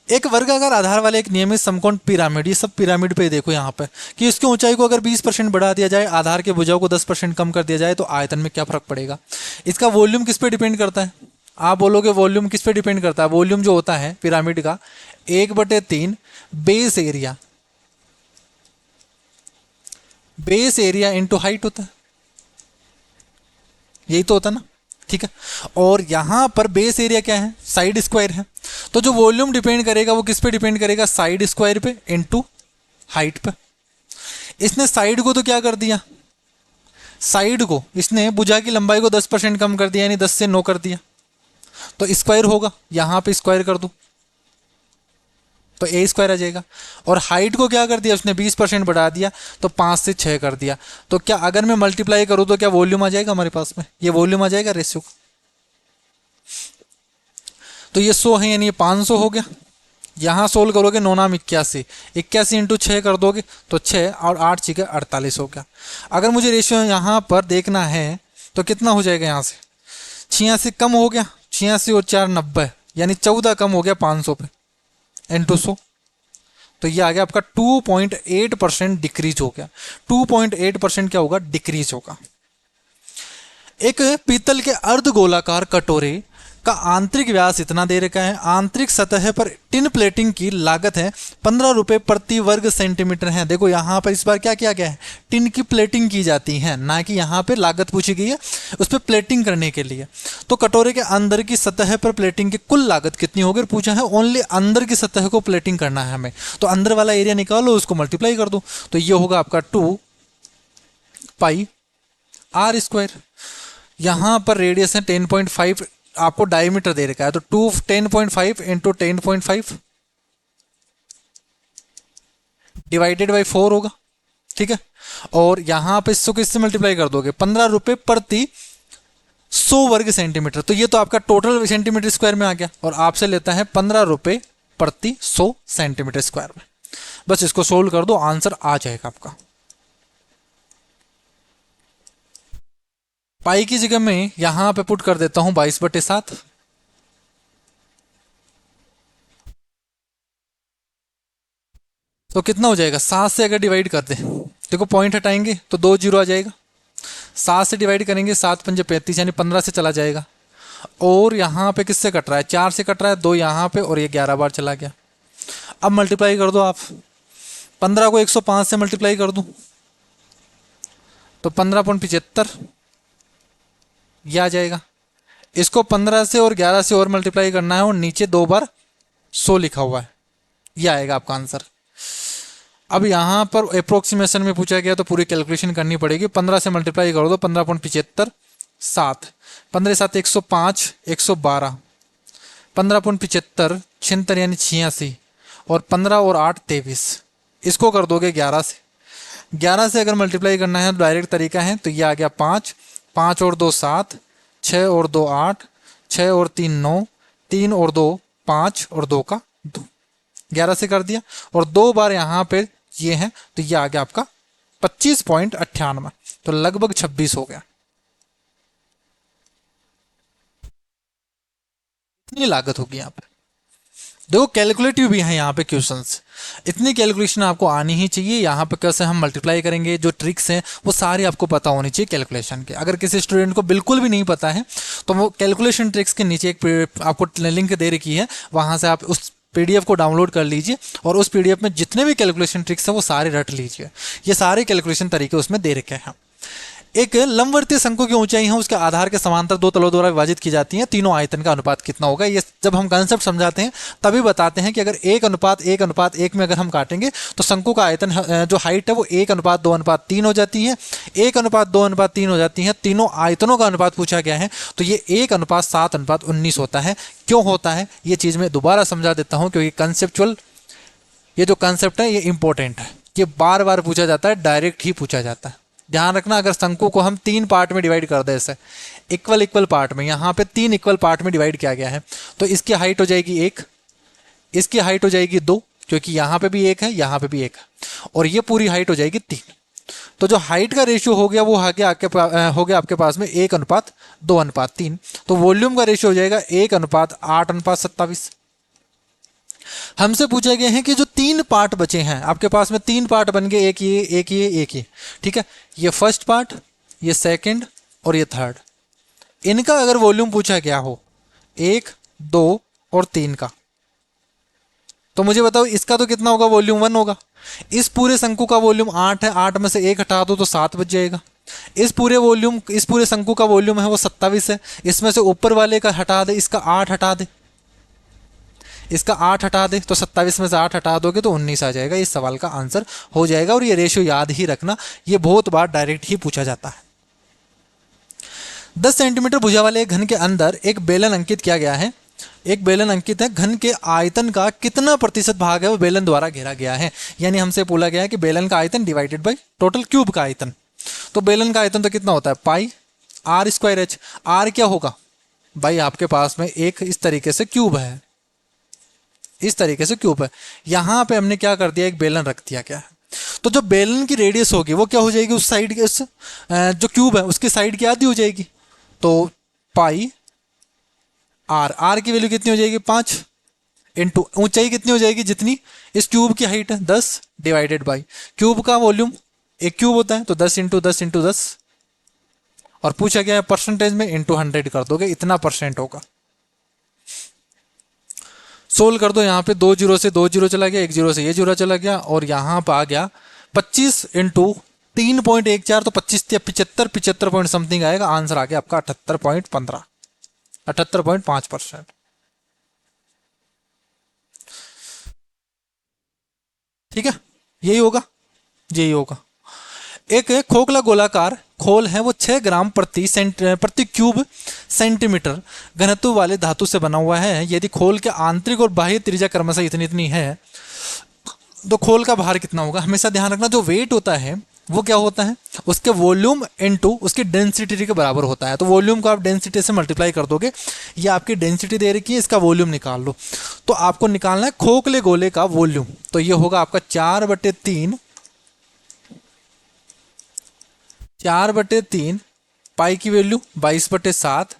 एक वर्गाकार आधार वाले एक नियमित समकोण पिरामिड, ये सब पिरामिड पे देखो यहाँ पे कि इसकी ऊंचाई को अगर 20% बढ़ा दिया जाए, आधार के भुजाओं को 10% कम कर दिया जाए तो आयतन में क्या फर्क पड़ेगा। इसका वॉल्यूम किस पे डिपेंड करता है, आप बोलोगे वॉल्यूम किस पे डिपेंड करता है। वॉल्यूम जो होता है पिरामिड का 1/3 base area, base area into height होता है, यही तो होता है ना, ठीक है। और यहां पर बेस एरिया क्या है, साइड स्क्वायर है। तो जो वॉल्यूम डिपेंड करेगा वो किस पे डिपेंड करेगा, साइड स्क्वायर पे इंटू हाइट पे। इसने साइड को तो क्या कर दिया, साइड को इसने भुजा की लंबाई को 10% कम कर दिया, यानी 10 से 9 कर दिया, तो स्क्वायर होगा, यहां पे स्क्वायर कर दूं तो ए स्क्वायर आ जाएगा। और हाइट को क्या कर दिया उसने, 20% बढ़ा दिया तो 5 से 6 कर दिया। तो क्या अगर मैं मल्टीप्लाई करूं तो क्या वॉल्यूम आ जाएगा हमारे पास में, ये वॉल्यूम आ जाएगा रेशियो का। तो ये 100 है यानी ये 500 हो गया। यहां सोल्व करोगे 9 नाम 81, 81 इंटू 6 कर दोगे तो 6 और 8 6 48 हो गया। अगर मुझे रेशियो यहां पर देखना है तो कितना हो जाएगा, यहां से 86 कम हो गया, 86 और 4 90, यानी 14 कम हो गया 500 पे इंटू 100, तो ये आ गया आपका 2.8% डिक्रीज हो गया। 2.8% क्या होगा, डिक्रीज होगा। एक पीतल के अर्धगोलाकार कटोरे का आंतरिक व्यास इतना दे रखा है, आंतरिक सतह पर टिन प्लेटिंग की लागत है 15 रुपए प्रति वर्ग सेंटीमीटर है। देखो यहाँ पर इस बार क्या किया गया है, टिन की प्लेटिंग की जाती है, ना कि यहाँ पे लागत पूछी गई है उस पर प्लेटिंग करने के लिए। तो कटोरे के अंदर की सतह पर प्लेटिंग की कुल लागत कितनी होगी, पूछा है ओनली अंदर की सतह को प्लेटिंग करना है हमें, तो अंदर वाला एरिया निकालो उसको मल्टीप्लाई कर दो, तो ये होगा आपका 2 पाई आर स्क्वायर। यहाँ पर रेडियस है 10.5, आपको डायमीटर दे रखा है, तो 10.5 इंटू 10.5 डिवाइडेड बाई 4 होगा, ठीक है। और यहां पे इसको किससे मल्टीप्लाई कर दोगे, 15 रुपए प्रति 100 वर्ग सेंटीमीटर, तो ये तो आपका टोटल सेंटीमीटर स्क्वायर में आ गया, और आपसे लेता है 15 रुपए प्रति 100 सेंटीमीटर स्क्वायर में। बस इसको सोल्व कर दो, आंसर आ जाएगा आपका। पाई की जगह में यहां पे पुट कर देता हूं 22/7, तो कितना हो जाएगा, 7 से अगर डिवाइड कर दे, देखो पॉइंट हटाएंगे तो 2 जीरो आ जाएगा, 7 से डिवाइड करेंगे 7 पंजे 35, यानी 15 से चला जाएगा। और यहाँ पे किससे कट रहा है, 4 से कट रहा है, 2 यहाँ पे और ये 11 बार चला गया। अब मल्टीप्लाई कर दो आप, 15 को 105 से मल्टीप्लाई कर दूं तो 15.75 ये आ जाएगा। इसको 15 से और 11 से और मल्टीप्लाई करना है, और नीचे 2 बार 100 लिखा हुआ है, ये आएगा आपका आंसर। अब यहाँ पर अप्रोक्सीमेशन में पूछा गया तो पूरी कैलकुलेशन करनी पड़ेगी। 15 से मल्टीप्लाई करो तो 15.75, 7 15 7 105, 112, 15.75 76 यानी 86, और 15 और 8 23, इसको कर दोगे 11 से। 11 से अगर मल्टीप्लाई करना है तो डायरेक्ट तरीका है, तो ये आ गया 5, 5 और 2 7, 6 और 2 8, 6 और 3 9, 3 और 2 5 और 2 का 2, 11 से कर दिया, और 2 बार यहाँ पे ये है तो ये आ गया आपका 25.98, तो लगभग 26 हो गया। इतनी लागत होगी यहाँ पे। देखो कैलकुलेटिव भी है यहाँ पे क्वेश्चंस, इतनी कैलकुलेशन आपको आनी ही चाहिए। यहाँ पे कैसे हम मल्टीप्लाई करेंगे, जो ट्रिक्स हैं वो सारी आपको पता होनी चाहिए कैलकुलेशन के। अगर किसी स्टूडेंट को बिल्कुल भी नहीं पता है तो वो कैलकुलेशन ट्रिक्स के नीचे एक आपको लिंक दे रखी है, वहाँ से आप उस PDF को डाउनलोड कर लीजिए, और उस PDF में जितने भी कैलकुलेशन ट्रिक्स हैं वो सारे रट लीजिए। ये सारे कैलकुलेशन तरीके उसमें दे रखे हैं। एक लंबवर्तीय शंकु की ऊंचाई है उसके आधार के समांतर 2 तलों द्वारा विभाजित की जाती है, तीनों आयतन का अनुपात कितना होगा। ये जब हम कंसेप्ट समझाते हैं तभी बताते हैं कि अगर 1:1:1 में अगर हम काटेंगे तो शंकु का आयतन जो हाइट है वो 1:2:3 हो जाती है, 1:2:3 हो जाती है। तीनों आयतनों का अनुपात पूछा गया है तो ये 1:7:19 होता है। क्यों होता है ये चीज़ मैं दोबारा समझा देता हूँ, क्योंकि कंसेप्चुअल ये जो कंसेप्ट है ये इंपॉर्टेंट है, ये बार बार पूछा जाता है, डायरेक्ट ही पूछा जाता है। ध्यान रखना, अगर शंकु को हम 3 पार्ट में डिवाइड कर दें, ऐसे इक्वल पार्ट में, यहाँ पे 3 इक्वल पार्ट में डिवाइड किया गया है, तो इसकी हाइट हो जाएगी 1, इसकी हाइट हो जाएगी 2, क्योंकि यहाँ पे भी 1 है, यहाँ पे भी 1 है, और ये पूरी हाइट हो जाएगी 3। तो जो हाइट का रेशियो हो गया वो हो गया आपके पास में 1:2:3। तो वॉल्यूम का रेशियो हो जाएगा 1:8:27। हमसे पूछा गया है कि जो 3 पार्ट बचे हैं आपके पास में, 3 पार्ट बन गए, एक ये, एक ये, एक ये, ठीक है। ये फर्स्ट पार्ट, ये सेकंड और ये थर्ड, इनका अगर वॉल्यूम पूछा गया हो 1, 2 और 3 का, तो मुझे बताओ इसका तो कितना होगा, वॉल्यूम 1 होगा। इस पूरे शंकु का वॉल्यूम 8 है, 8 में से 1 हटा दो तो 7 बच जाएगा। इस पूरे शंकु का वॉल्यूम है वो 27 है, इसमें से ऊपर वाले का हटा दे, इसका 8 हटा दे, इसका 8 हटा दे, तो 27 में से 8 हटा दोगे तो 19 आ जाएगा। इस सवाल का आंसर हो जाएगा। और ये रेशियो याद ही रखना, ये बहुत बार डायरेक्ट ही पूछा जाता है। 10 सेंटीमीटर भुजा वाले एक घन के अंदर एक बेलन अंकित किया गया है। एक बेलन अंकित है, घन के आयतन का कितना प्रतिशत भाग है वो बेलन द्वारा घेरा गया है। यानी हमसे बोला गया है कि बेलन का आयतन डिवाइडेड बाई टोटल क्यूब का आयतन। तो बेलन का आयतन तो कितना होता है, पाई आर स्क्वायर एच। आर क्या होगा भाई, आपके पास में एक इस तरीके से क्यूब है, इस तरीके से क्यूब है। यहां पे हमने क्या कर दिया, एक बेलन रख दिया क्या है। तो जो बेलन की रेडियस होगी वो क्या हो जाएगी, उस साइड के जो क्यूब है उसकी साइड की आधी हो जाएगी। तो पाई आर, आर की वैल्यू कितनी हो जाएगी 5 इंटू ऊंचाई कितनी हो जाएगी जितनी इस क्यूब की हाइट है 10 डिवाइडेड बाई क्यूब का वॉल्यूम, एक क्यूब होता है तो 10 इंटू 10 इंटू 10, और पूछा गया है परसेंटेज में, इंटू 100 कर दोगे, इतना परसेंट होगा। सोल्व कर दो, यहाँ पे 2 जीरो से 2 जीरो चला गया, 1 जीरो से ये जीरो चला गया, और यहाँ पर आ गया 25 इंटू 3.14, तो 25 75 पॉइंट समथिंग आएगा। आंसर आ गया आपका 78.15, 78.5%। ठीक है, यही होगा, यही होगा। एक खोखला गोलाकार खोल है, वो 6 ग्राम प्रति क्यूब सेंटीमीटर घनत्व वाले धातु से बना हुआ है। यदि खोल के आंतरिक और बाह्य त्रिज्या क्रमशः इतनी इतनी है, तो खोल का भार कितना होगा। हमेशा ध्यान रखना, जो वेट होता है वो क्या होता है, उसके वॉल्यूम इनटू उसकी डेंसिटी के बराबर होता है। तो वॉल्यूम को आप डेंसिटी से मल्टीप्लाई कर दोगे, ये आपकी डेंसिटी दे रखी है, इसका वॉल्यूम निकाल लो। तो आपको निकालना है खोखले गोले का वॉल्यूम, तो ये होगा आपका 4/3 पाई की value 22/7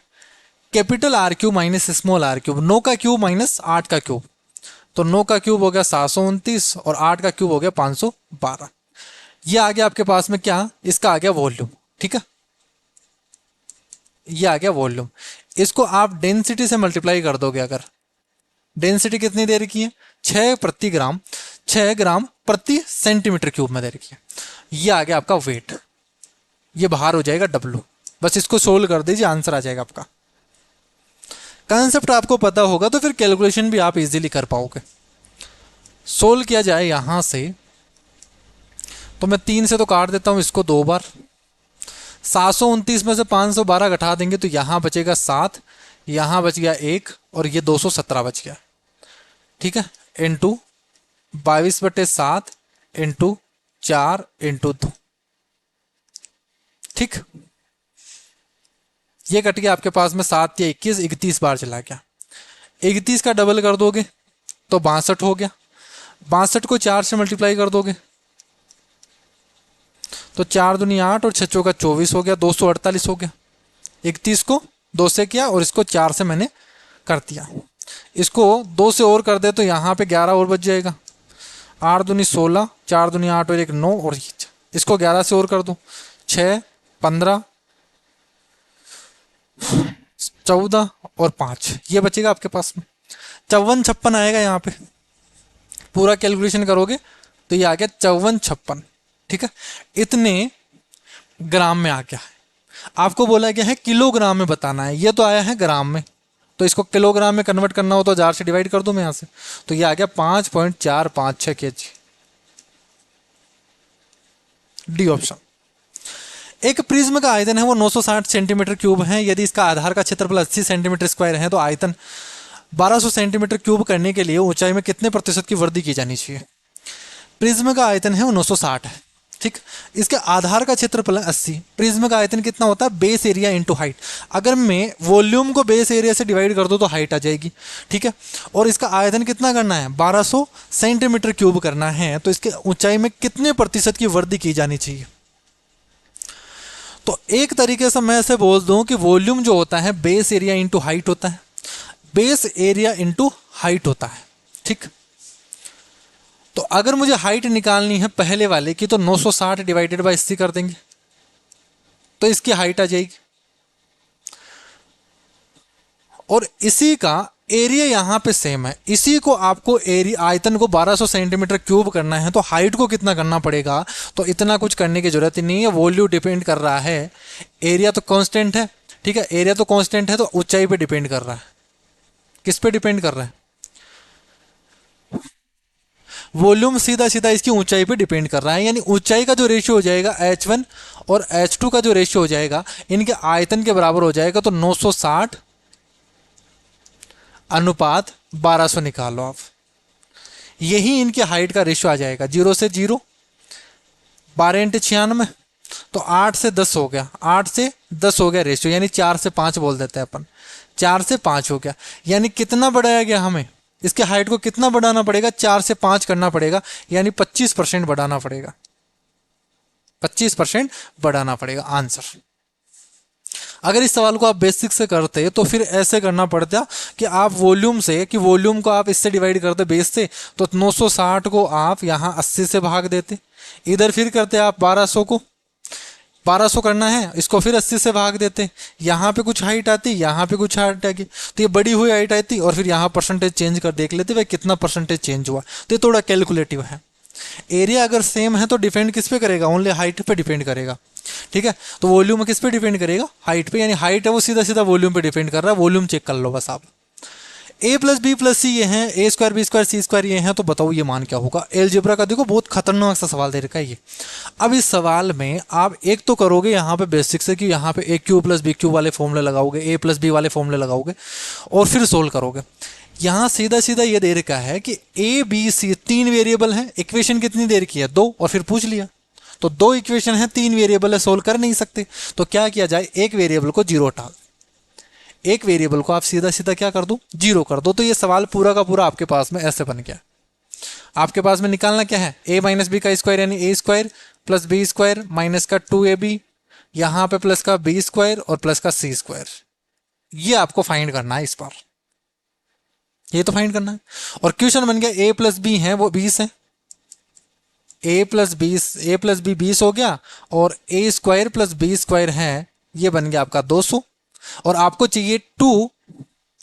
capital r cube minus small r cube, 9 का क्यूब माइनस 8 का क्यूब, तो 9 का क्यूब हो गया 729 और 8 का क्यूब हो गया 512। ये आ गया आपके पास में क्या, इसका आ गया वॉल्यूम। ठीक है, ये आ गया वॉल्यूम। इसको आप डेंसिटी से मल्टीप्लाई कर दोगे, अगर डेंसिटी कितनी दे रखी है 6 ग्राम प्रति सेंटीमीटर क्यूब में दे रखी है। ये आ गया आपका वेट, ये बाहर हो जाएगा W। बस इसको सोल्व कर दीजिए, आंसर आ जाएगा आपका। कंसेप्ट आपको पता होगा तो फिर कैलकुलेशन भी आप इजीली कर पाओगे। सोल्व किया जाए यहां से, तो मैं 3 से तो काट देता हूं इसको 2 बार। 729 में से 512 घटा देंगे तो यहां बचेगा 7, यहां बच गया 1 और ये 217 बच गया। ठीक है, इंटू 22/7 इंटू 4 इंटू 2। ठीक, ये कट गया आपके पास में 7 या 21, 31 बार चला गया। 31 का डबल कर दोगे तो 62 हो गया। 62 को 4 से मल्टीप्लाई कर दोगे तो 4 दूनी 8 और 6 चौका 24 हो गया, 248 हो गया। 31 को 2 से किया और इसको 4 से मैंने कर दिया। इसको 2 से और कर दे तो यहाँ पे 11 और बच जाएगा। 8 दूनी 16, 4 दूनी 8 और 1 9, और इसको 11 से और कर दो 6 15 14 और 5, ये बचेगा आपके पास में 54 56 आएगा। यहाँ पे पूरा कैलकुलेशन करोगे तो ये आ गया 54 56। ठीक है, इतने ग्राम में आ गया है। आपको बोला गया है किलोग्राम में बताना है, ये तो आया है ग्राम में, तो इसको किलोग्राम में कन्वर्ट करना हो तो 1000 से डिवाइड कर दूं मैं यहाँ से, तो ये आ गया 5.456 kg। D option. एक प्रिज्म का आयतन है वो 960 सेंटीमीटर क्यूब है। यदि इसका आधार का क्षेत्रफल 80 सेंटीमीटर स्क्वायर है तो आयतन 1200 सेंटीमीटर क्यूब करने के लिए ऊंचाई में कितने प्रतिशत की वृद्धि की जानी चाहिए। प्रिज्म का आयतन है वो 960 है। ठीक, इसके आधार का क्षेत्रफल 80। प्रिज्म का आयतन कितना होता है, बेस एरिया इंटू हाइट। अगर मैं वॉल्यूम को बेस एरिया से डिवाइड कर दूं तो हाइट आ जाएगी। ठीक है, और इसका आयतन कितना करना है, 1200 सेंटीमीटर क्यूब करना है, तो इसके ऊंचाई में कितने प्रतिशत की वृद्धि की जानी चाहिए। तो एक तरीके से मैं ऐसे बोल दूं कि वॉल्यूम जो होता है बेस एरिया इंटू हाइट होता है, बेस एरिया इंटू हाइट होता है, ठीक। तो अगर मुझे हाइट निकालनी है पहले वाले की तो 960 डिवाइडेड बाई 80 कर देंगे तो इसकी हाइट आ जाएगी। और इसी का एरिया यहाँ पे सेम है, इसी को आपको एरिया आयतन को 1200 सेंटीमीटर क्यूब करना है तो हाइट को कितना करना पड़ेगा, तो इतना कुछ करने की जरूरत ही नहीं है। वॉल्यूम डिपेंड कर रहा है, एरिया तो कांस्टेंट है, ठीक है, एरिया तो कांस्टेंट है तो ऊंचाई पे डिपेंड कर रहा है। किस पे डिपेंड कर रहा है? वॉल्यूम सीधा सीधा इसकी ऊंचाई पे डिपेंड कर रहा है, यानी ऊंचाई का जो रेशियो हो जाएगा H1 और H2 का जो रेशियो हो जाएगा इनके आयतन के बराबर हो जाएगा। तो 960 अनुपात 1200 निकालो आप, यही इनके हाइट का रेशियो आ जाएगा। 0 से 0, 12 इंटू 96 तो 8 से 10 हो गया, 8 से 10 हो गया रेशियो, यानी 4 से 5 बोल देते हैं अपन, 4 से 5 हो गया। यानी कितना बढ़ाया गया हमें, इसके हाइट को कितना बढ़ाना पड़ेगा, 4 से 5 करना पड़ेगा, यानी 25% बढ़ाना पड़ेगा, 25% बढ़ाना पड़ेगा आंसर। अगर इस सवाल को आप बेसिक से करते तो फिर ऐसे करना पड़ता कि आप वॉल्यूम से, कि वॉल्यूम को आप इससे डिवाइड करते बेस से, तो 960 को आप यहाँ 80 से भाग देते, इधर फिर करते आप 1200 को, 1200 करना है इसको फिर 80 से भाग देते, यहाँ पे कुछ हाइट आती, यहाँ पे कुछ हाइट आ गई तो ये बड़ी हुई हाइट आती, और फिर यहाँ परसेंटेज चेंज कर देख लेते भाई कितना परसेंटेज चेंज हुआ। तो ये थोड़ा कैलकुलेटिव है। एरिया अगर सेम है तो डिपेंड किस पे करेगा, ओनली हाइट पे डिपेंड करेगा, ठीक है। तो वॉल्यूम किस पे डिपेंड करेगा, हाइट पे, यानी हाइट है वो सीधा सीधा वॉल्यूम पे डिपेंड कर रहा है। वॉल्यूम चेक कर लो बस आप। a प्लस बी प्लस सी ये हैं, ए स्क्वायर बी स्क्वायर सी स्क्वायर ये हैं, तो बताओ ये मान क्या होगा। एलजेब्रा का देखो बहुत खतरनाक सा सवाल दे रखा है ये। अब इस सवाल में आप एक तो करोगे यहाँ पे बेसिक से कि यहाँ पे ए क्यू प्लस बी क्यू वाले फॉर्मूले लगाओगे, ए प्लस बी वाले फॉर्मूले लगाओगे और फिर सोल्व करोगे। यहाँ सीधा सीधा ये दे रखा है कि ए बी सी 3 वेरिएबल हैं, इक्वेशन कितनी देर की है 2, और फिर पूछ लिया तो 2 इक्वेशन है 3 वेरिएबल है, सोल्व कर नहीं सकते तो क्या किया जाए, एक वेरिएबल को 0 हटा, एक वेरिएबल को आप सीधा सीधा क्या कर दो 0 कर दो। तो ये सवाल पूरा का पूरा आपके पास में ऐसे बन गया। आपके पास में निकालना क्या है, a माइनस बी का स्क्वायर यानी a square plus b square minus का 2ab, यहाँ पे प्लस का बी स्क्वायर और प्लस का सी स्क्वायर, ये आपको फाइंड करना है इस बार, ये तो फाइंड करना है। और क्वेश्चन बन गया a प्लस बी है वो 20 है, a प्लस 20 हो गया, और a square plus b square है ये बन गया आपका 200, और आपको चाहिए 2,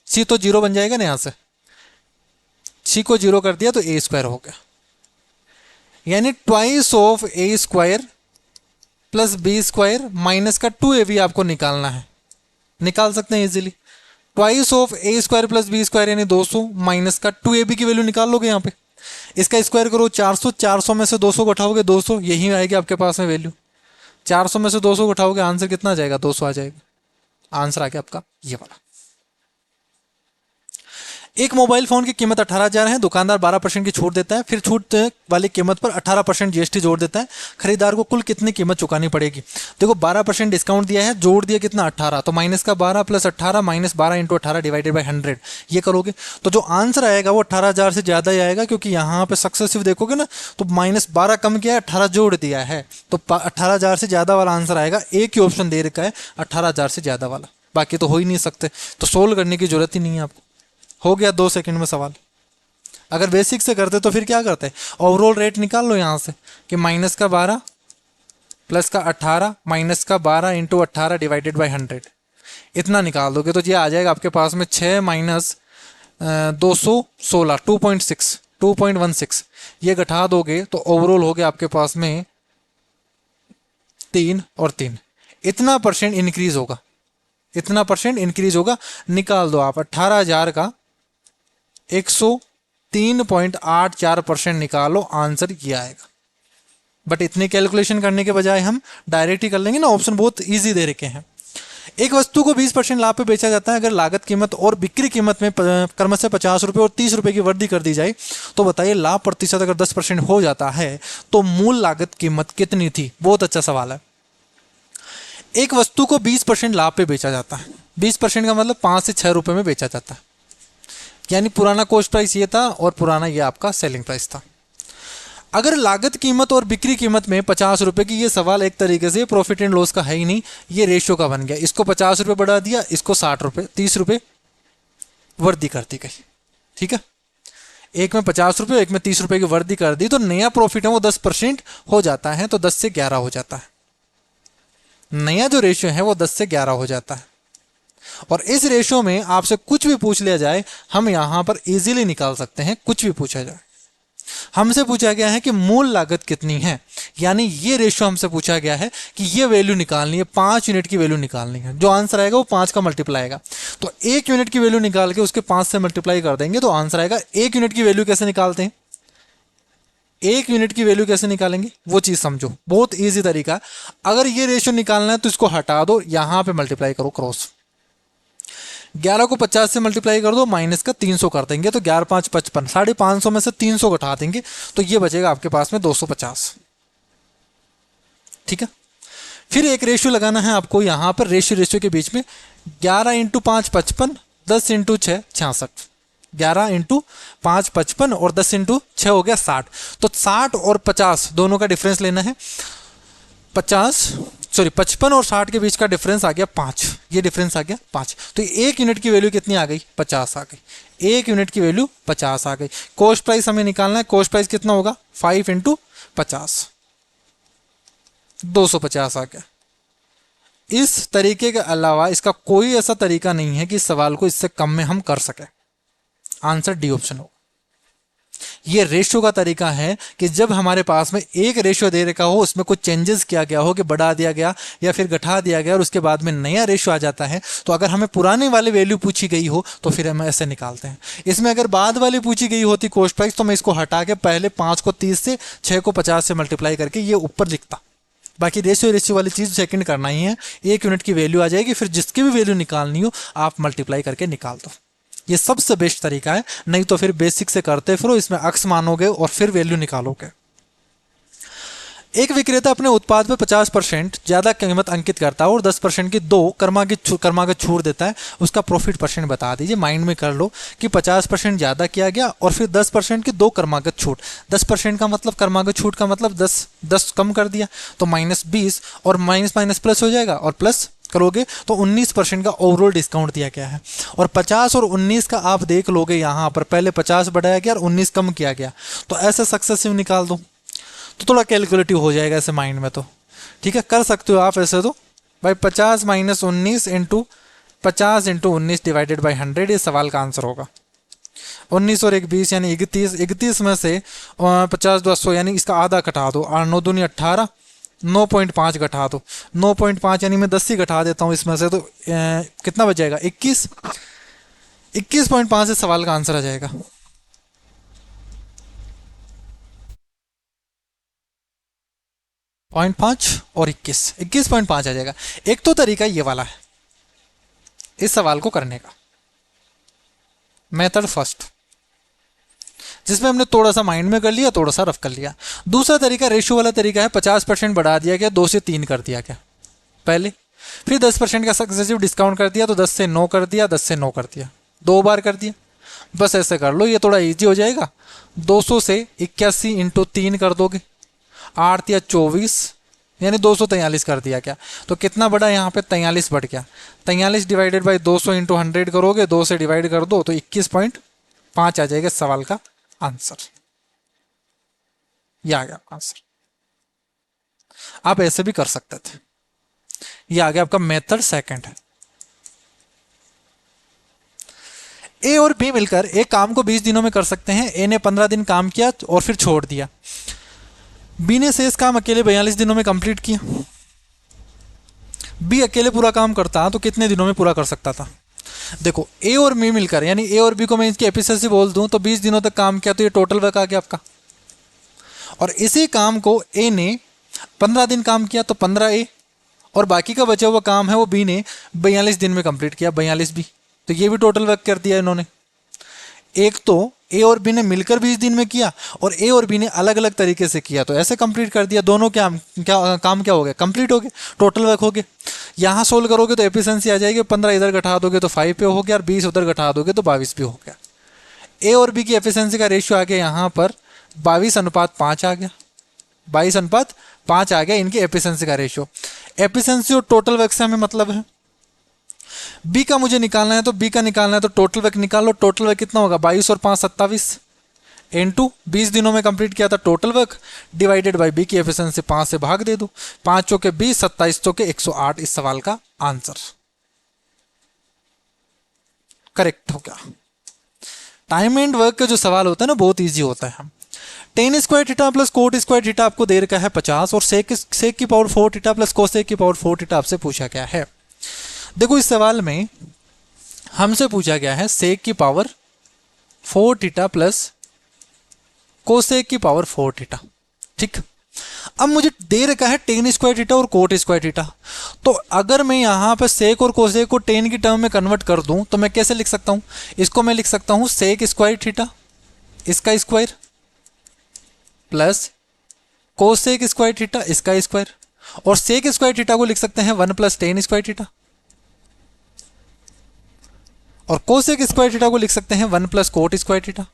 सी तो 0 बन जाएगा ना, यहाँ से सी को 0 कर दिया तो a स्क्वायर हो गया, यानी twice of a square plus b square minus का 2ab आपको निकालना है, निकाल सकते हैं easily. Twice of a square plus b square यानी 200 माइनस का 2ab की वैल्यू निकाल लोगे यहाँ पे, इसका स्क्वायर करो 400, 400 में से 200 को उठाओगे 200, यही आएगी आपके पास में वैल्यू। 400 में से 200 को उठाओगे आंसर कितना आ जाएगा, 200 आ जाएगा। आंसर आ गया आपका ये वाला। एक मोबाइल फोन की कीमत 18,000 है, दुकानदार 12% की छूट देता है, फिर छूट वाली कीमत पर 18% जीएसटी जोड़ देता है, खरीदार को कुल कितनी कीमत चुकानी पड़ेगी। देखो 12% डिस्काउंट दिया है, जोड़ दिया कितना 18, तो माइनस का 12 plus 18 minus 12 into 18 divided by 100, ये करोगे तो जो आंसर आएगा वो 18,000 से ज़्यादा ही आएगा, क्योंकि यहाँ पे सक्सेसिव देखोगे ना तो माइनस 12 कम किया है, 18 जोड़ दिया है, तो 18,000 से ज़्यादा वाला आंसर आएगा। एक ही ऑप्शन दे रखा है 18,000 से ज़्यादा वाला, बाकी तो हो ही नहीं सकते, तो सोल्व करने की जरूरत ही नहीं है आपको। हो गया 2 सेकंड में सवाल। अगर बेसिक से करते तो फिर क्या करते, ओवरऑल रेट निकाल लो यहाँ से कि माइनस का 12 प्लस का 18 माइनस का 12 इंटू 18 डिवाइडेड बाई 100, इतना निकाल दोगे तो ये आ जाएगा आपके पास में 6 माइनस 216 2.16 ये घटा दोगे तो ओवरऑल हो गया आपके पास में 3 और 3, इतना परसेंट इंक्रीज होगा, इतना परसेंट इंक्रीज होगा। निकाल दो आप 18,000 का 103.84% निकालो, आंसर ये आएगा। बट इतनी कैलकुलेशन करने के बजाय हम डायरेक्ट ही कर लेंगे ना, ऑप्शन बहुत इजी दे रखे हैं। एक वस्तु को 20% लाभ पे बेचा जाता है, अगर लागत कीमत और बिक्री कीमत में क्रमशः 50 रुपये और 30 रुपये की वृद्धि कर दी जाए तो बताइए लाभ प्रतिशत अगर 10% हो जाता है तो मूल लागत कीमत कितनी थी। बहुत अच्छा सवाल है। एक वस्तु को 20% लाभ पे बेचा जाता है, 20% का मतलब 5 से 6 रुपये में बेचा जाता है, यानी पुराना कॉस्ट प्राइस ये था और पुराना ये आपका सेलिंग प्राइस था। अगर लागत कीमत और बिक्री कीमत में 50 रुपये की, ये सवाल एक तरीके से प्रॉफिट एंड लॉस का है ही नहीं, ये रेशियो का बन गया। इसको 50 रुपये बढ़ा दिया, इसको 60 रुपये, 30 रुपये वृद्धि कर दी गई। ठीक है, एक में 50 रुपये, एक में 30 रुपये की वृद्धि कर दी, तो नया प्रॉफिट है वो 10% हो जाता है, तो 10 से 11 हो जाता है। नया जो रेशियो है वो 10 से 11 हो जाता है। और इस रेशियो में आपसे कुछ भी पूछ लिया जाए, हम यहां पर इजीली निकाल सकते हैं। कुछ भी पूछा जाए, हमसे पूछा गया है कि मूल लागत कितनी है, यानी ये रेशियो हमसे पूछा गया है कि ये वैल्यू निकालनी है, 5 यूनिट की वैल्यू निकालनी है। जो आंसर आएगा वो 5 का मल्टीप्लाई आएगा, तो 1 यूनिट की वैल्यू निकाल के उसके 5 से मल्टीप्लाई कर देंगे तो आंसर आएगा। 1 यूनिट की वैल्यू कैसे निकालते हैं, 1 यूनिट की वैल्यू कैसे निकालेंगे वो चीज समझो, बहुत ईजी तरीका। अगर ये रेशियो निकालना है तो इसको हटा दो, यहां पे मल्टीप्लाई करो क्रॉस। 11 को 50 से मल्टीप्लाई कर दो, माइनस का 300 कर देंगे, तो 11 5 55, 550 में से 300 घटा देंगे तो ये बचेगा आपके पास में 250। ठीक है, फिर एक रेशियो लगाना है आपको यहां पर, रेशियो के बीच में 11 इंटू 5 55, 10 इंटू 6 66, 11 इंटू 5 55 और 10 इंटू 6 हो गया 60। तो 60 और 50 दोनों का डिफरेंस लेना है। 55 और 60 के बीच का डिफरेंस आ गया 5, ये डिफरेंस आ गया 5। तो 1 यूनिट की वैल्यू कितनी आ गई, 50 आ गई। 1 यूनिट की वैल्यू 50 आ गई। कॉस्ट प्राइस हमें निकालना है, कॉस्ट प्राइस कितना होगा, 5 इंटू 50, 250 आ गया। इस तरीके के अलावा इसका कोई ऐसा तरीका नहीं है कि इस सवाल को इससे कम में हम कर सके। आंसर डी ऑप्शन होगा। ये रेशियो का तरीका है कि जब हमारे पास में एक रेशियो दे रखा हो, उसमें कुछ चेंजेस किया गया हो, कि बढ़ा दिया गया या फिर घटा दिया गया, और उसके बाद में नया रेशियो आ जाता है, तो अगर हमें पुराने वाली वैल्यू पूछी गई हो तो फिर हम ऐसे निकालते हैं। इसमें अगर बाद वाली पूछी गई होती कॉस्ट प्राइस, तो मैं इसको हटा के पहले 5 को 30 से, 6 को 50 से मल्टीप्लाई करके ये ऊपर लिखता। बाकी रेशियो वाली चीज़ सेकंड करना ही है। 1 यूनिट की वैल्यू आ जाएगी, फिर जिसकी भी वैल्यू निकालनी हो आप मल्टीप्लाई करके निकाल दो। ये सबसे बेस्ट तरीका है, नहीं तो फिर बेसिक से करते फिर इसमें अक्स मानोगे और फिर वैल्यू निकालोगे। एक विक्रेता अपने उत्पाद पे 50% ज़्यादा कीमत अंकित करता है और 10% की दो क्रमागत छूट देता है, उसका प्रॉफिट परसेंट बता दीजिए। माइंड में कर लो कि 50% ज़्यादा किया गया और फिर 10% की दो क्रमागत छूट। 10% का मतलब, क्रमागत छूट का मतलब 10 कम कर दिया तो -20, और माइनस प्लस हो जाएगा, और प्लस करोगे तो 19% का ओवरऑल डिस्काउंट दिया गया है। और 50 और 19 का आप देख लोगे, यहाँ पर पहले 50 बढ़ाया गया और 19 कम किया गया, तो ऐसे सक्सेसिव निकाल दो तो थोड़ा कैलकुलेटिव हो जाएगा ऐसे माइंड में। तो ठीक है, कर सकते हो आप ऐसे। तो भाई 50 - 19 इंटू 50 इंटू 19 डिवाइडेड बाई 100 ये सवाल का आंसर होगा। 19 और 1 20 यानी 31 में से 50 2 100 यानी इसका आधा घटा दो, 9 दूनी 18, 9.5 घटा दो, 9.5 यानी मैं 10 ही घटा देता हूँ इसमें से, तो कितना बच जाएगा 21.5 से सवाल का आंसर आ जाएगा। पॉइंट 5 और 21.5 आ जाएगा। एक तो तरीका ये वाला है इस सवाल को करने का, मेथड फर्स्ट, जिसमें हमने थोड़ा सा माइंड में कर लिया, थोड़ा सा रफ कर लिया। दूसरा तरीका रेशियो वाला तरीका है, 50% बढ़ा दिया गया, 2 से 3 कर दिया गया पहले, फिर 10% का सक्सेसिव डिस्काउंट कर दिया तो 10 से 9 कर दिया, 10 से 9 कर दिया, 2 बार कर दिया। बस ऐसे कर लो, ये थोड़ा ईजी हो जाएगा। 200 से 81 इंटू 3 कर दोगे, 8 या 24 यानी 243 कर दिया क्या, तो कितना बढ़ा यहाँ पे 43 बढ़ गया। 43 डिवाइडेड बाई 200 इंटू 100 करोगे, 2 से डिवाइड कर दो तो 21.5 आ जाएगा सवाल का आंसर। ये आ गया आंसर। आप ऐसे भी कर सकते थे। ये आ गया आपका मेथड सेकंड है। ए और बी मिलकर एक काम को 20 दिनों में कर सकते हैं। ए ने 15 दिन काम किया और फिर छोड़ दिया। बी ने शेष काम अकेले 42 दिनों में कंप्लीट किया। बी अकेले पूरा काम करता तो कितने दिनों में पूरा कर सकता था? देखो, ए और बी मिलकर, यानी ए और बी को मैं इसकी एफिशिएंसी बोल दूं तो 20 दिनों तक काम किया, तो ये टोटल वर्क आ गया आपका। और इसी काम को ए ने 15 दिन काम किया तो 15 ए, और बाकी का बचा हुआ काम है वो बी ने 42 दिन में कंप्लीट किया, 42 बी, तो ये भी टोटल वर्क कर दिया इन्होंने। एक तो ए और बी ने मिलकर 20 दिन में किया और ए और बी ने अलग अलग तरीके से किया, तो ऐसे कंप्लीट कर दिया। दोनों काम क्या हो गया? कंप्लीट हो गया, टोटल वर्क हो गया। यहाँ सोल्व करोगे तो एफिशिएंसी आ जाएगी, 15 इधर घटा दोगे तो 5 पे हो गया, और 20 उधर घटा दोगे तो 22 पे हो गया। ए और बी की एफिशिएंसी का रेशियो आ गया यहाँ पर 22:5 आ गया, 22:5 आ गया इनकी एफिशिएंसी का रेशियो। एफिशिएंसी और टोटल वर्क से हमें मतलब है। बी का मुझे निकालना है, तो बी का निकालना है तो टोटल वर्क निकाल लो। टोटल वर्क कितना होगा, 22 और 5 27 इनटू 20 दिनों में कंप्लीट किया था total work, divided by b की एफिशिएंसी 5 से भाग दे दो। 5 चौके 20, 27 चौके 108 इस सवाल का आंसर करेक्ट हो गया। टाइम एंड वर्क का जो सवाल होता है ना बहुत ईजी होता है। Ten square theta plus coat square theta आपको दे रखा है 50 और सेक की पावर 4 थीटा प्लस कोसेक की पावर 4 थीटा आपसे पूछा गया है। देखो इस सवाल में हमसे पूछा गया है सेक की पावर 4 थीटा प्लस कोसेक की पावर 4 थीटा, ठीक। अब मुझे दे रखा है टेन स्क्वायर थीटा और कोट स्क्वायर थीटा, तो अगर मैं यहाँ पे सेक और कोसेक को टेन की टर्म में कन्वर्ट कर दूं तो मैं कैसे लिख सकता हूँ, इसको मैं लिख सकता हूँ सेक स्क्वायर थीटा इसका square plus cosec square theta इसका स्क्वायर, और सेक स्क्वायर थीटा को लिख सकते हैं 1 प्लस टेन स्क्वायर थीटा, और कोसेक स्क्वायर थीटा को लिख सकते हैं 1 प्लस कोट स्क्वायर थीटा।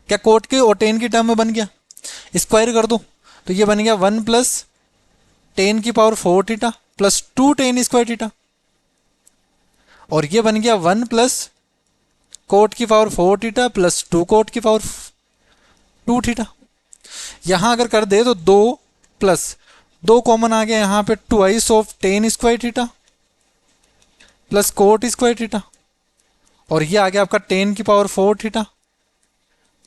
क्या कोट के और टेन की टर्म में बन गया, स्क्वायर कर दो तो ये बन गया 1 प्लस टेन की power 4 theta plus 2 ten square theta, और ये बन गया 1 प्लस कोट की पावर 4 थीटा प्लस 2 कोट की पावर 2 थीटा। यहां अगर कर दे तो 2 प्लस 2 कॉमन आ गया, यहां पे twice of ten square theta plus coat square theta, और ये आ गया आपका टेन की पावर 4 थीटा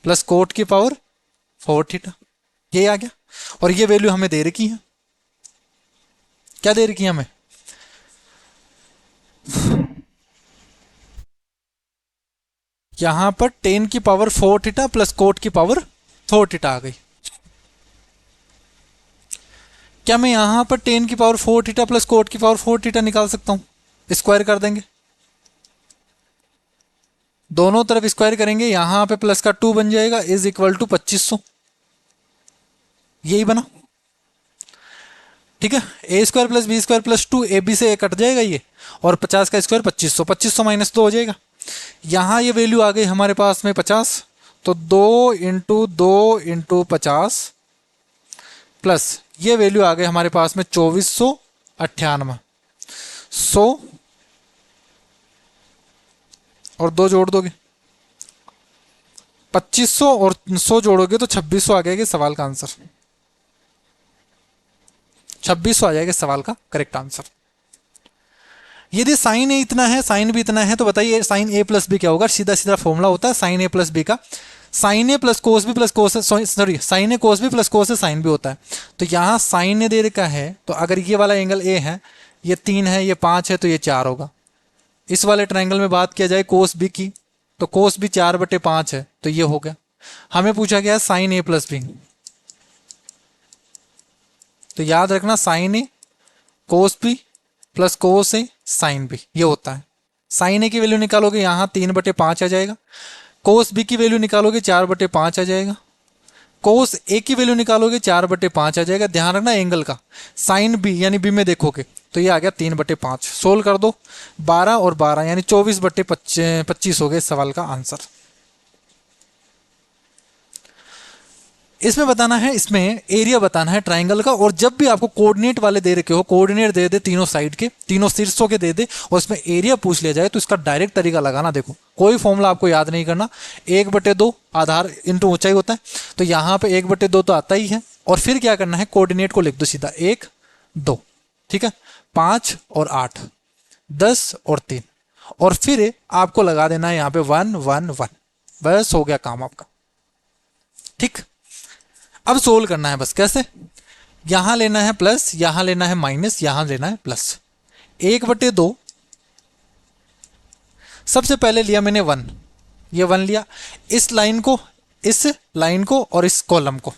प्लस कोट की पावर 4 थीटा, ये आ गया। और ये वैल्यू हमें दे रखी है, क्या दे रखी है हमें, यहां पर टेन की पावर 4 थीटा प्लस कोट की पावर 4 थीटा आ गई। क्या मैं यहां पर टेन की पावर 4 थीटा प्लस कोट की पावर 4 थीटा निकाल सकता हूं, स्क्वायर कर देंगे, दोनों तरफ स्क्वायर करेंगे, यहां पे प्लस का 2 बन जाएगा इज इक्वल टू 2500, यही बना, ठीक है। A square plus b square plus 2 a b से ए कट जाएगा ये, और 50 का स्क्वायर 2500, 2500 माइनस 2 हो जाएगा। यहां ये वैल्यु आ गई हमारे पास में 50, तो 2 इंटू 2 इंटू 50 प्लस ये वैल्यू आ गई हमारे पास में 2498, 100 और 2 जोड़ दोगे 2500 और 100 जोड़ोगे तो 2600 आ जाएगा सवाल का आंसर, 2600 आ जाएगा सवाल का करेक्ट आंसर। यदि साइन ए इतना है साइन भी इतना है तो बताइए साइन ए प्लस बी क्या होगा, सीधा सीधा फॉर्मूला होता है साइन ए प्लस बी का, sine a plus cos b plus cos, sorry sine a cos b plus cos a sine b होता है। तो यहाँ साइन ए दे रखा है, तो अगर ये वाला एंगल ए है, ये 3 है, ये 5 है, तो ये 4 होगा। इस वाले ट्रायंगल में बात किया जाए कोस बी की, तो कोस बी 4/5 है, तो ये हो गया। हमें पूछा गया साइन ए प्लस बी, तो याद रखना sign a cos b plus cos a sine B ये होता है। साइन ए की वैल्यू निकालोगे यहाँ 3/5 आ जाएगा, कोस बी की वैल्यू निकालोगे 4/5 आ जाएगा, कोस ए की वैल्यू निकालोगे 4/5 आ जाएगा। ध्यान रखना एंगल का, साइन बी यानी बी में देखोगे तो ये आ गया 3/5। सोल्व कर दो 12 और 12 यानी 24/25 हो गए सवाल का आंसर। इसमें बताना है, इसमें एरिया बताना है ट्राइंगल का, और जब भी आपको कोऑर्डिनेट वाले दे रखे हो, कोऑर्डिनेट दे दे तीनों साइड के, तीनों शीर्षों के दे दे, और इसमें एरिया पूछ लिया जाए तो इसका डायरेक्ट तरीका लगाना। देखो कोई फॉर्मूला आपको याद नहीं करना, 1/2 आधार इंटू ऊंचाई होता है, तो यहाँ पे 1/2 तो आता ही है, और फिर क्या करना है कोऑर्डिनेट को लिख दो सीधा 1 2, ठीक है, 5 और 8, 10 और 3, और फिर आपको लगा देना है यहाँ पे 1 1 1, बस हो गया काम आपका, ठीक। अब सोल्व करना है बस, कैसे, यहां लेना है प्लस, यहां लेना है माइनस, यहां लेना है प्लस। 1/2 सबसे पहले लिया मैंने 1, ये 1 लिया, इस लाइन को, इस लाइन को और इस कॉलम को,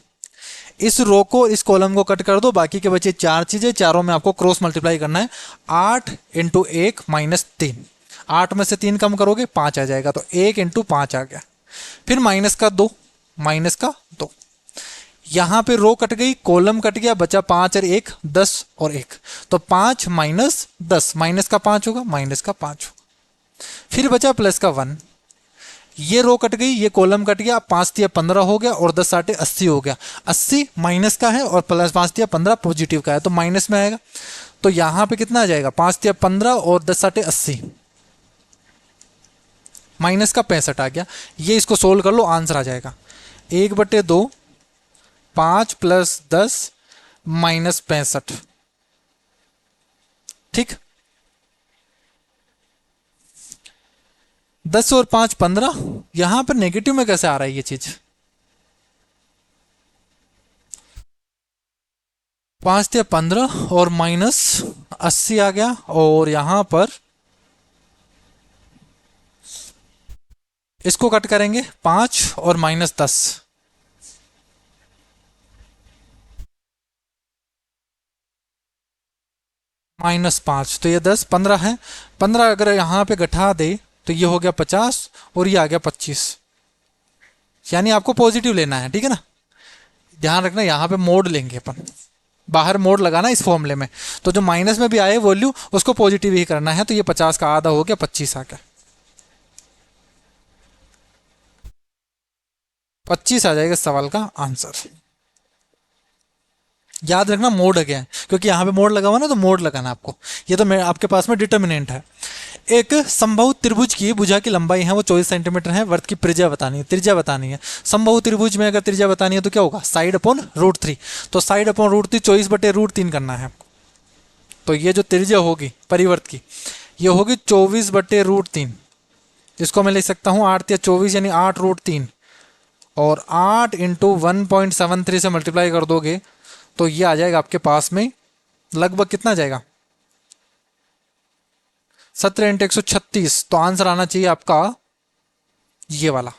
इस रो को इस कॉलम को कट कर दो, बाकी के बचे 4 चीजें, चारों में आपको क्रॉस मल्टीप्लाई करना है। 8 × 1 - 3, 8 में से 3 कम करोगे 5 आ जाएगा, तो 1 × 5 आ गया। फिर माइनस का 2, यहां पे रो कट गई, कॉलम कट गया, बचा 5 और 1 10 और 1, तो 5 - 10, माइनस का 5 होगा, माइनस का 5 होगा। फिर बचा प्लस का 1, ये रो कट गई, ये कॉलम कट गया, 5 दिया 15 हो गया और 10 आटे 80 हो गया। 80 माइनस का है और प्लस 5 दिया 15 पॉजिटिव का है, तो माइनस में आएगा। तो यहां पे कितना आ जाएगा, 5 दिया 15 और 10 आटे 80, माइनस का 65 आ गया। ये इसको सोल्व कर लो, आंसर आ जाएगा 1/2 5 + 10 - 65। ठीक, 10 और 5 15। यहां पर नेगेटिव में कैसे आ रहा है ये चीज, 5 दिया 15 और -80 आ गया, और यहां पर इसको कट करेंगे 5 और -10, -5, तो ये 10 15 है। 15 अगर यहां पे घटा दे तो ये हो गया 50 और ये आ गया 25, यानी आपको पॉजिटिव लेना है, ठीक है ना। ध्यान रखना यहां पे मोड लेंगे अपन, बाहर मोड लगाना इस फॉर्मूले में, तो जो माइनस में भी आए वैल्यू उसको पॉजिटिव ही करना है। तो ये 50 का आधा हो गया, 25 आ गया, 25 आ जाएगा सवाल का आंसर। याद रखना मोड क्या है, क्योंकि यहाँ पे मोड लगा हुआ ना, तो मोड लगाना आपको। ये तो मैं आपके पास में डिटर्मिनेंट है। एक समबाहु त्रिभुज की भुजा की लंबाई है वो 24 सेंटीमीटर है, वर्त की त्रिज्या बतानी है, त्रिज्या बतानी है। समबाहु त्रिभुज में अगर त्रिज्या बतानी है तो क्या होगा, साइड अपॉन √3। तो साइड अपॉन √3 24/√3 करना है आपको। तो ये जो त्रिज्या होगी परिवर्त की, ये होगी 24/√3। जिसको मैं लिख सकता हूँ 8 या 24 यानी 8√3, और 8 × 1.73 से मल्टीप्लाई कर दोगे तो ये आ जाएगा आपके पास में लगभग कितना जाएगा, 17 × 136। तो आंसर आना चाहिए आपका ये वाला।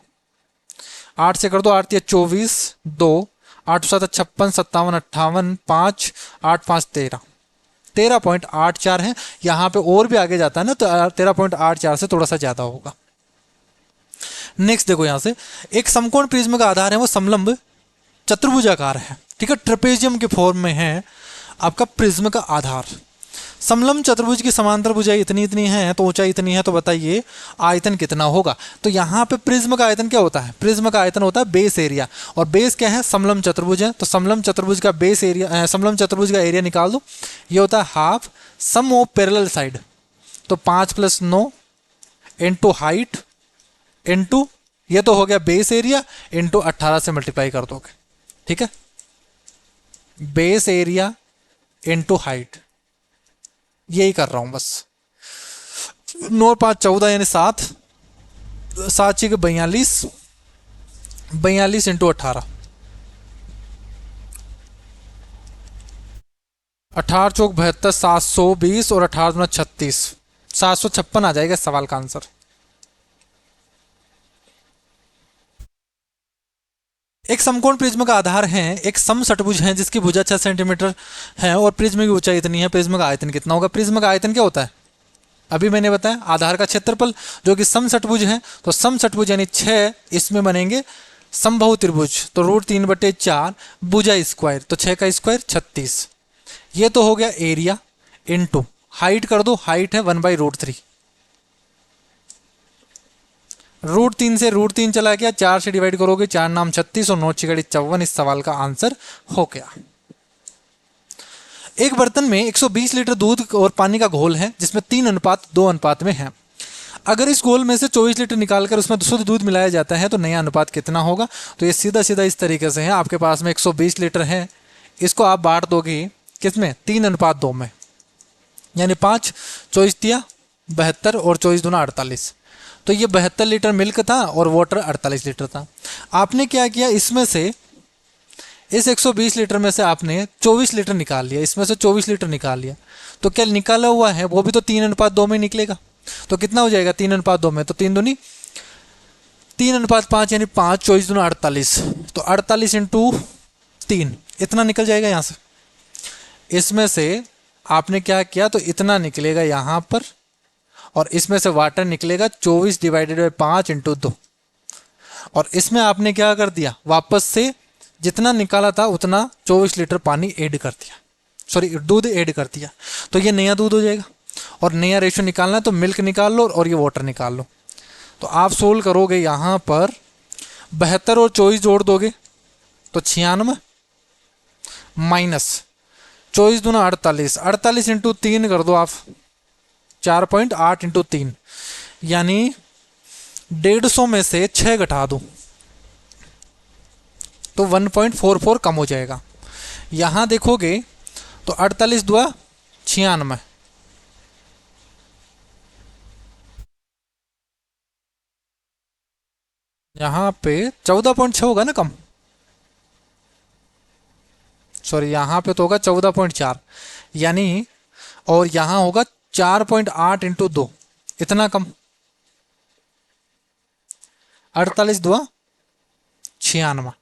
8 से कर दो, 8 या 24, 2 8 7 56 57 58 5 8 5 13, 13.84 है। यहाँ पे और भी आगे जाता है ना, तो 13.84 से थोड़ा सा ज्यादा होगा। नेक्स्ट देखो, यहां से एक समकोण प्रिज्म का आधार है वो समलंब चतुर्भुजाकार है, ठीक है, ट्रेपेजियम के फॉर्म में है आपका प्रिज्म का आधार। समलंब चतुर्भुज की समांतर भुजाएं इतनी इतनी है, तो ऊंचाई इतनी है, तो बताइए आयतन कितना होगा। तो यहाँ पे प्रिज्म का आयतन क्या होता है, प्रिज्म का आयतन होता है बेस एरिया, और बेस क्या है, समलंब चतुर्भुज है। तो समलंब चतुर्भुज का बेस एरिया, समलंब चतुर्भुज का एरिया निकाल दो, ये होता है half sum of parallel side. तो 5 + 9 इंटू हाइट इंटू, ये तो हो गया बेस एरिया, इंटू 18 से मल्टीप्लाई कर दोगे, ठीक है। बेस एरिया इंटू हाइट, यही कर रहा हूं बस। 9 5 14 यानी 7, 7 6 42, 42 इंटू 18, 18 चौक 72, 720 और 18 × 36, 756 आ जाएगा सवाल का आंसर। एक समकोण प्रिज्म का आधार है एक समषटभुज है जिसकी भुजा 6 सेंटीमीटर है और प्रिज्म की ऊंचाई इतनी है। प्रिज्म का आयतन कितना होगा, प्रिज्म का आयतन क्या होता है, अभी मैंने बताया आधार का क्षेत्रफल जो कि समषटभुज है। तो समषटभुज यानी 6 इसमें बनेंगे समबाहु त्रिभुज, तो √3/4 भुजा स्क्वायर, तो 6 का स्क्वायर 36। ये तो हो गया एरिया, इंटू हाइट कर दो, हाइट है 1/√3, √3 से √3 चला गया, 4 से डिवाइड करोगे 4 नाम 36 और 9 6 54। इस सवाल का आंसर हो गया। एक बर्तन में 120 लीटर दूध और पानी का घोल है जिसमें 3:2 अनुपात में है। अगर इस घोल में से 24 लीटर निकालकर उसमें शुद्ध दूध मिलाया जाता है तो नया अनुपात कितना होगा। तो ये सीधा सीधा इस तरीके से है, आपके पास में 120 लीटर है, इसको आप बांट दोगे किसमें, 3:2 में, यानी 5 24 दिया 72 और 24 दूना 48। तो ये 72 लीटर मिल्क था और वाटर 48 लीटर था। आपने क्या किया, इसमें से इस 120 लीटर में से आपने 24 लीटर निकाल लिया, इसमें से 24 लीटर निकाल लिया, तो क्या निकाला हुआ है वो भी तो 3:2 में निकलेगा। तो कितना हो जाएगा 3:2 में, तो 3 दूनी 3:5 यानी 5 24 दूना 48, तो 48 × 3 इतना निकल जाएगा यहाँ से। इसमें से आपने क्या किया, तो इतना निकलेगा यहाँ पर, और इसमें से वाटर निकलेगा 24 / 5 × 2, और इसमें आपने क्या कर दिया, वापस से जितना निकाला था उतना 24 लीटर पानी ऐड कर दिया, सॉरी दूध ऐड कर दिया, तो ये नया दूध हो जाएगा। और नया रेशो निकालना है तो मिल्क निकाल लो और ये वाटर निकाल लो। तो आप सोल्व करोगे यहाँ पर 72 और 24 जोड़ दोगे तो 96 माइनस 24 दूना 48, 48 इंटू 3 कर दो आप, 4.8 इंटू 3, यानी 150 में से 6 घटा दो तो 1.44 कम हो जाएगा। यहां देखोगे तो 48 दुआ 96, यहां पे 14.6 होगा ना कम, सॉरी यहां पे तो होगा 14.4, यानी और यहां होगा 4.8 इंटू 2, इतना कम, 48 दुआ 96,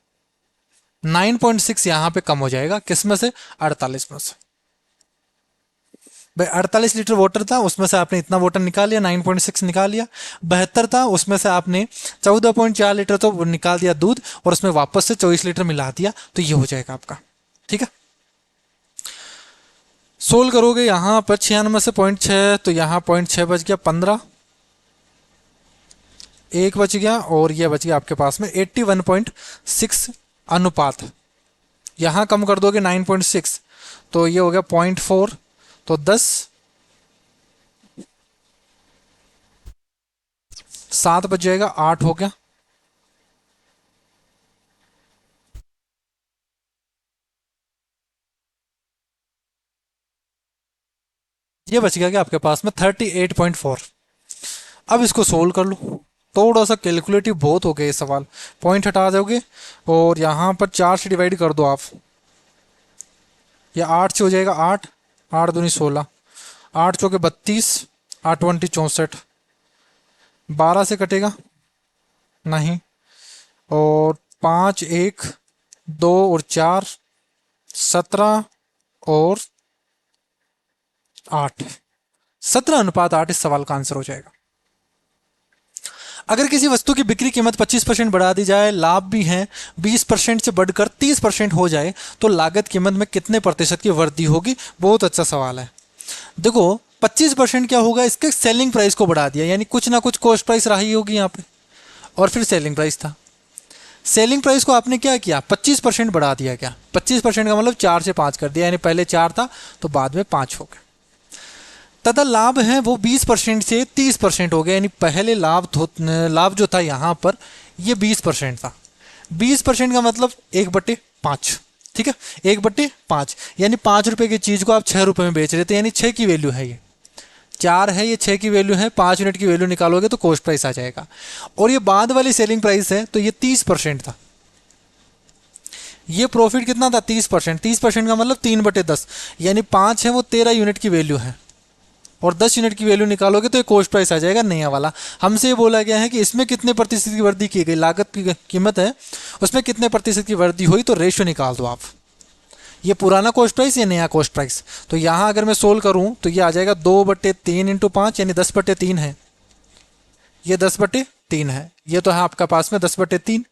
9.6 यहां पे कम हो जाएगा, किस में से, 48 में से। भाई 48 लीटर वाटर था, उसमें से आपने इतना वाटर निकाल लिया, 9.6 निकाल लिया। 72 था, उसमें से आपने 14.4 लीटर तो निकाल दिया दूध, और उसमें वापस से 24 लीटर मिला दिया, तो ये हो जाएगा आपका। ठीक है, सोल्व करोगे यहां पर 96 से 0.6, तो यहां 0.6 बच गया, 15 एक बच गया, और ये बच गया आपके पास में 81.6 अनुपात। यहां कम कर दोगे 9.6, तो ये हो गया 0.4, तो 10, 7 बच जाएगा, 8 हो गया। ये बच गया कि आपके पास में 38.4। अब इसको सोल्व कर लो, थोड़ा सा कैलकुलेटिव बहुत हो गया ये सवाल। पॉइंट हटा दोगे और यहाँ पर 4 से डिवाइड कर दो आप, या 8 से हो जाएगा, 8 8 दूनी 16, 8 चौके 32, 8 20 64, 12 से कटेगा नहीं, और 5 1 2 और 4 17 और 8, 17:8 इस सवाल का आंसर हो जाएगा। अगर किसी वस्तु की बिक्री कीमत 25% बढ़ा दी जाए, लाभ भी है 20% से बढ़कर 30% हो जाए, तो लागत कीमत में कितने प्रतिशत की वृद्धि होगी? बहुत अच्छा सवाल है। देखो 25% क्या होगा, इसके सेलिंग प्राइस को बढ़ा दिया, यानी कुछ ना कुछ कॉस्ट प्राइस रही होगी यहाँ पे, और फिर सेलिंग प्राइस था। सेलिंग प्राइस को आपने क्या किया, 25% बढ़ा दिया। क्या 25% का मतलब 4 से 5 कर दिया, यानी पहले 4 था तो बाद में 5 हो गया। तथा लाभ है वो 20% से 30% हो गया, यानी पहले लाभ जो था यहाँ पर ये 20% था। 20% का मतलब 1/5, ठीक है, 1/5, यानी 5 रुपए की चीज को आप 6 रुपए में बेच रहे थे, यानी 6 की वैल्यू है ये, 4 है, ये 6 की वैल्यू है, 5 यूनिट की वैल्यू निकालोगे तो कॉस्ट प्राइस आ जाएगा। और ये बाद वाली सेलिंग प्राइस है, तो ये 30% था। ये प्रॉफिट कितना था, 30%। 30% का मतलब 3/10, यानी 5 है वो 13 यूनिट की वैल्यू है, और 10 यूनिट की वैल्यू निकालोगे तो ये कॉस्ट प्राइस आ जाएगा नया वाला। हमसे ये बोला गया है कि इसमें कितने प्रतिशत की वृद्धि की गई, लागत की कीमत है उसमें कितने प्रतिशत की वृद्धि हुई, तो रेशियो निकाल दो आप। ये पुराना कॉस्ट प्राइस या नया कॉस्ट प्राइस, तो यहाँ अगर मैं सोल्व करूँ तो ये आ जाएगा 2/3 इंटू 5, यानी 10/3 है, ये 10/3 है, ये तो है आपका पास में 10/3,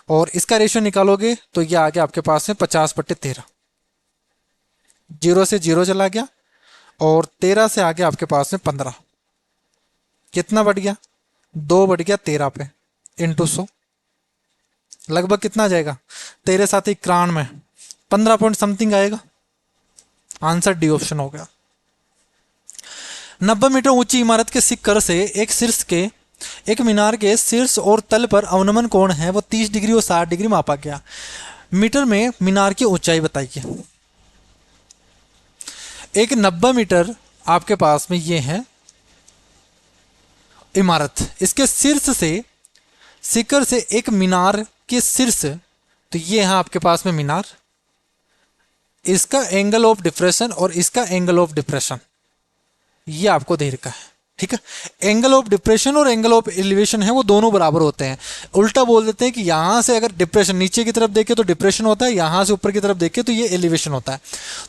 और इसका रेशियो निकालोगे तो ये आ गया आपके पास में 50/13। 0 से 0 चला गया, और 13 से आगे आपके पास में 15, कितना बढ़ गया, 2 बढ़ गया 13 पे, इंटू 100, लगभग कितना आ जाएगा, 13 7 91, 15 पॉइंट समथिंग आएगा। आंसर डी ऑप्शन हो गया। 90 मीटर ऊंची इमारत के शिखर से एक मीनार के शीर्ष और तल पर अवनमन कोण है वो 30 डिग्री और 60 डिग्री मापा गया। मीटर में मीनार की ऊंचाई बताइए। एक 90 मीटर आपके पास में ये है इमारत, इसके शीर्ष से, शिखर से एक मीनार के शीर्ष, तो ये है आपके पास में मीनार, इसका एंगल ऑफ डिप्रेशन और इसका एंगल ऑफ डिप्रेशन ये आपको दे रखा है, ठीक है। एंगल ऑफ डिप्रेशन और एंगल ऑफ एलिवेशन है वो दोनों बराबर होते हैं। उल्टा बोल देते हैं कि यहां से अगर डिप्रेशन नीचे की तरफ देखे तो डिप्रेशन होता है, यहां से ऊपर की तरफ देखे तो ये एलिवेशन होता है।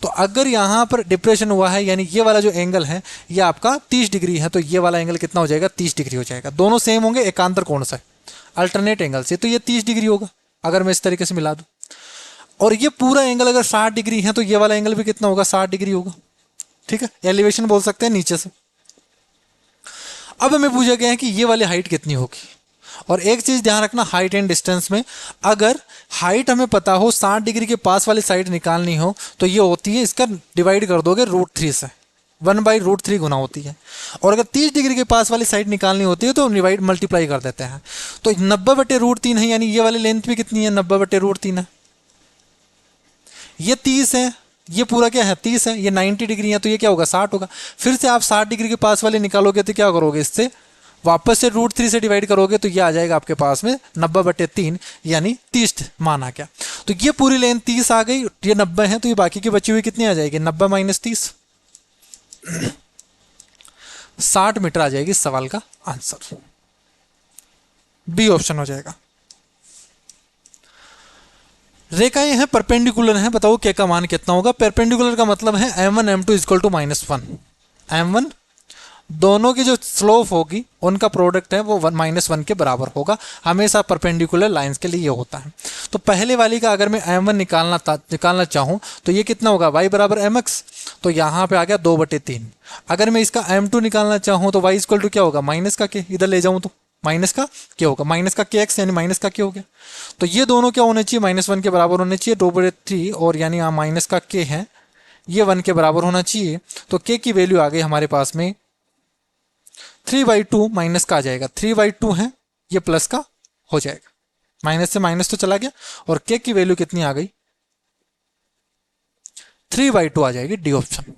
तो अगर यहां पर डिप्रेशन हुआ है, यानी ये वाला जो एंगल है ये आपका 30 डिग्री है, तो ये वाला एंगल कितना हो जाएगा, 30 डिग्री हो जाएगा। दोनों सेम होंगे एकांतर कोण से, अल्टरनेट एंगल से, तो ये 30 डिग्री होगा अगर मैं इस तरीके से मिला दूं। और ये पूरा एंगल अगर 60 डिग्री है तो ये वाला एंगल भी कितना होगा, 60 डिग्री होगा, ठीक है। एलिवेशन बोल सकते हैं नीचे से। अब हमें पूछा गया है कि ये वाली हाइट कितनी होगी। और एक चीज़ ध्यान रखना, हाइट एंड डिस्टेंस में, अगर हाइट हमें पता हो 60 डिग्री के पास वाली साइड निकालनी हो तो ये होती है, इसका डिवाइड कर दोगे √3 से, 1/√3 गुना होती है। और अगर 30 डिग्री के पास वाली साइड निकालनी होती है तो डिवाइड मल्टीप्लाई कर देते हैं। तो 90/√3 है, यानी ये वाली लेंथ भी कितनी है, 90/√3 है। ये 30 है, ये पूरा क्या है 30 है, ये 90 डिग्री है, तो ये क्या होगा 60 होगा। फिर से आप 60 डिग्री के पास वाले निकालोगे तो क्या करोगे, इससे वापस से √3 से डिवाइड करोगे तो ये आ जाएगा आपके पास में 90/3, यानी 30 माना क्या। तो ये पूरी लेंथ 30 आ गई, ये 90 है, तो ये बाकी की बची हुई कितनी आ जाएगी, 90 - 30, 60 मीटर आ जाएगी इस सवाल का आंसर। बी ऑप्शन हो जाएगा। रेखाएं हैं परपेंडिकुलर हैं, बताओ के का मान कितना होगा। परपेंडिकुलर का मतलब है m1 m2 = -1। m1 दोनों की जो स्लोप होगी उनका प्रोडक्ट है वो -1 के बराबर होगा, हमेशा परपेंडिकुलर लाइंस के लिए ये होता है। तो पहले वाली का अगर मैं m1 निकालना चाहूँ तो ये कितना होगा, y = mx, तो यहाँ पे आ गया 2/3। अगर मैं इसका m2 निकालना चाहूँ तो y = क्या होगा, माइनस का k, इधर ले जाऊँ तो माइनस का क्या होगा, माइनस का kx, यानी माइनस का k हो गया। तो ये दोनों क्या होने चाहिए, -1 के बराबर होने चाहिए, 2/3, और यानी यहाँ माइनस का k है, ये 1 के बराबर होना चाहिए। तो k की वैल्यू आ गई हमारे पास में 3/2, माइनस का आ जाएगा 3/2 है, ये प्लस का हो जाएगा, माइनस से माइनस तो चला गया, और k की वैल्यू कितनी आ गई, 3/2 आ जाएगी, डी ऑप्शन।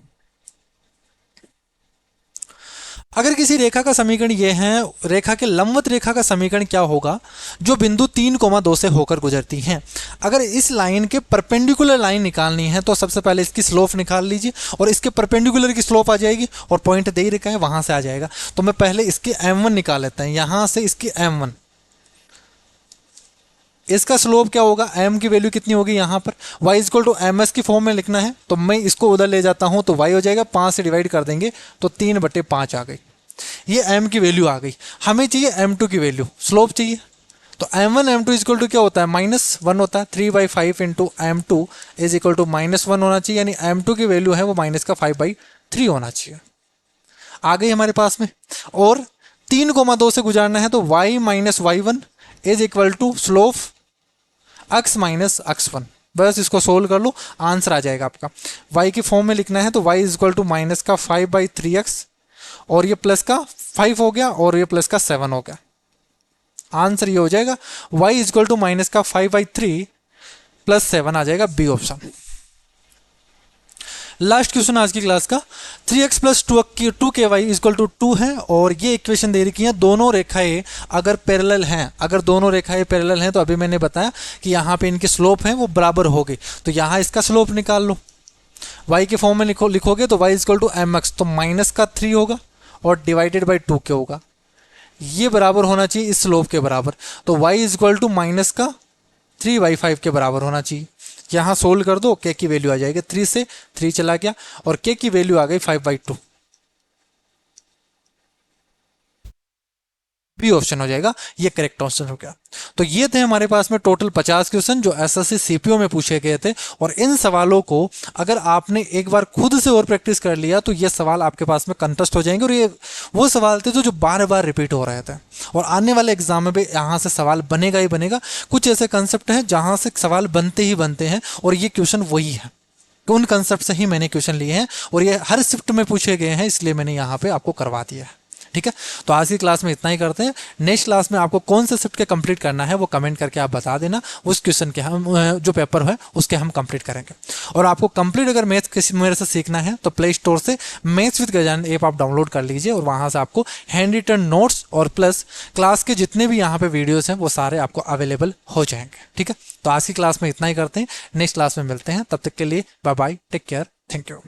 अगर किसी रेखा का समीकरण ये है, रेखा के लंबवत रेखा का समीकरण क्या होगा, जो बिंदु 3,2 से होकर गुजरती हैं। अगर इस लाइन के परपेंडिकुलर लाइन निकालनी है तो सबसे पहले इसकी स्लोप निकाल लीजिए, और इसके परपेंडिकुलर की स्लोप आ जाएगी, और पॉइंट दे ही रखा है वहां से आ जाएगा। तो मैं पहले इसके m1 निकाल लेता हूं, यहां से इसकी m1, इसका स्लोप क्या होगा, m की वैल्यू कितनी होगी, यहाँ पर y = ms की फॉर्म में लिखना है, तो मैं इसको उधर ले जाता हूँ तो y हो जाएगा, 5 से डिवाइड कर देंगे तो 3/5 आ गई, ये m की वैल्यू आ गई। हमें चाहिए m2 की वैल्यू, स्लोप चाहिए, तो m1 m2 = क्या होता है, -1 होता है, 3/5 × m2 = -1 होना चाहिए, यानी m2 की वैल्यू है वो -5/3 होना चाहिए। आ गई हमारे पास में। और 3,2 से गुजारना है तो y - y1 = slope x - x1, बस इसको सोल्व कर लो, आंसर आ जाएगा आपका। y की फॉर्म में लिखना है तो y = -5/3x, और ये प्लस का 5 हो गया, और ये प्लस का 7 हो गया, आंसर ये हो जाएगा y = -5/3 + 7 आ जाएगा, बी ऑप्शन। लास्ट क्वेश्चन आज की क्लास का, 3x + 2ky = 2 है, और ये इक्वेशन दे रखी है, दोनों रेखाएं अगर पैरेलल हैं, अगर दोनों रेखाएं पैरेलल हैं तो अभी मैंने बताया कि यहाँ पे इनकी स्लोप है वो बराबर हो गई, तो यहाँ इसका स्लोप निकाल लो, y के फॉर्म में लिखोगे तो y = mx, तो -3 होगा और डिवाइडेड बाई 2 क्या होगा, ये बराबर होना चाहिए इस स्लोप के बराबर, तो y = -3/5 के बराबर होना चाहिए। यहाँ सोल्व कर दो, k की वैल्यू आ जाएगी, 3 से 3 चला गया, और k की वैल्यू आ गई 5/2, बी ऑप्शन हो जाएगा, ये करेक्ट ऑप्शन हो गया। तो ये थे हमारे पास में टोटल 50 क्वेश्चन जो एसएससी सीपीओ में पूछे गए थे, और इन सवालों को अगर आपने एक बार खुद से और प्रैक्टिस कर लिया तो ये सवाल आपके पास में कंटेस्ट हो जाएंगे, और ये वो सवाल थे जो बार बार रिपीट हो रहे थे, और आने वाले एग्जाम में भी यहाँ से सवाल बनेगा ही बनेगा। कुछ ऐसे कंसेप्ट हैं जहाँ से सवाल बनते ही बनते हैं, और ये क्वेश्चन वही है, उन कंसेप्ट से ही मैंने क्वेश्चन लिए हैं, और ये हर शिफ्ट में पूछे गए हैं, इसलिए मैंने यहाँ पे आपको करवा दिया है। ठीक है, तो आज की क्लास में इतना ही करते हैं। नेक्स्ट क्लास में आपको कौन से शिफ्ट के कंप्लीट करना है वो कमेंट करके आप बता देना, उस क्वेश्चन के हम जो पेपर है उसके हम कंप्लीट करेंगे। और आपको कंप्लीट अगर मैथ्स किसी मेरे से सीखना है तो प्ले स्टोर से मैथ्स विद गजानन ऐप आप डाउनलोड कर लीजिए, और वहाँ से आपको हैंड रिटन नोट्स और प्लस क्लास के जितने भी यहाँ पे वीडियोज़ हैं वो सारे आपको अवेलेबल हो जाएंगे। ठीक है, तो आज की क्लास में इतना ही करते हैं, नेक्स्ट क्लास में मिलते हैं, तब तक के लिए bye bye, take care, thank you.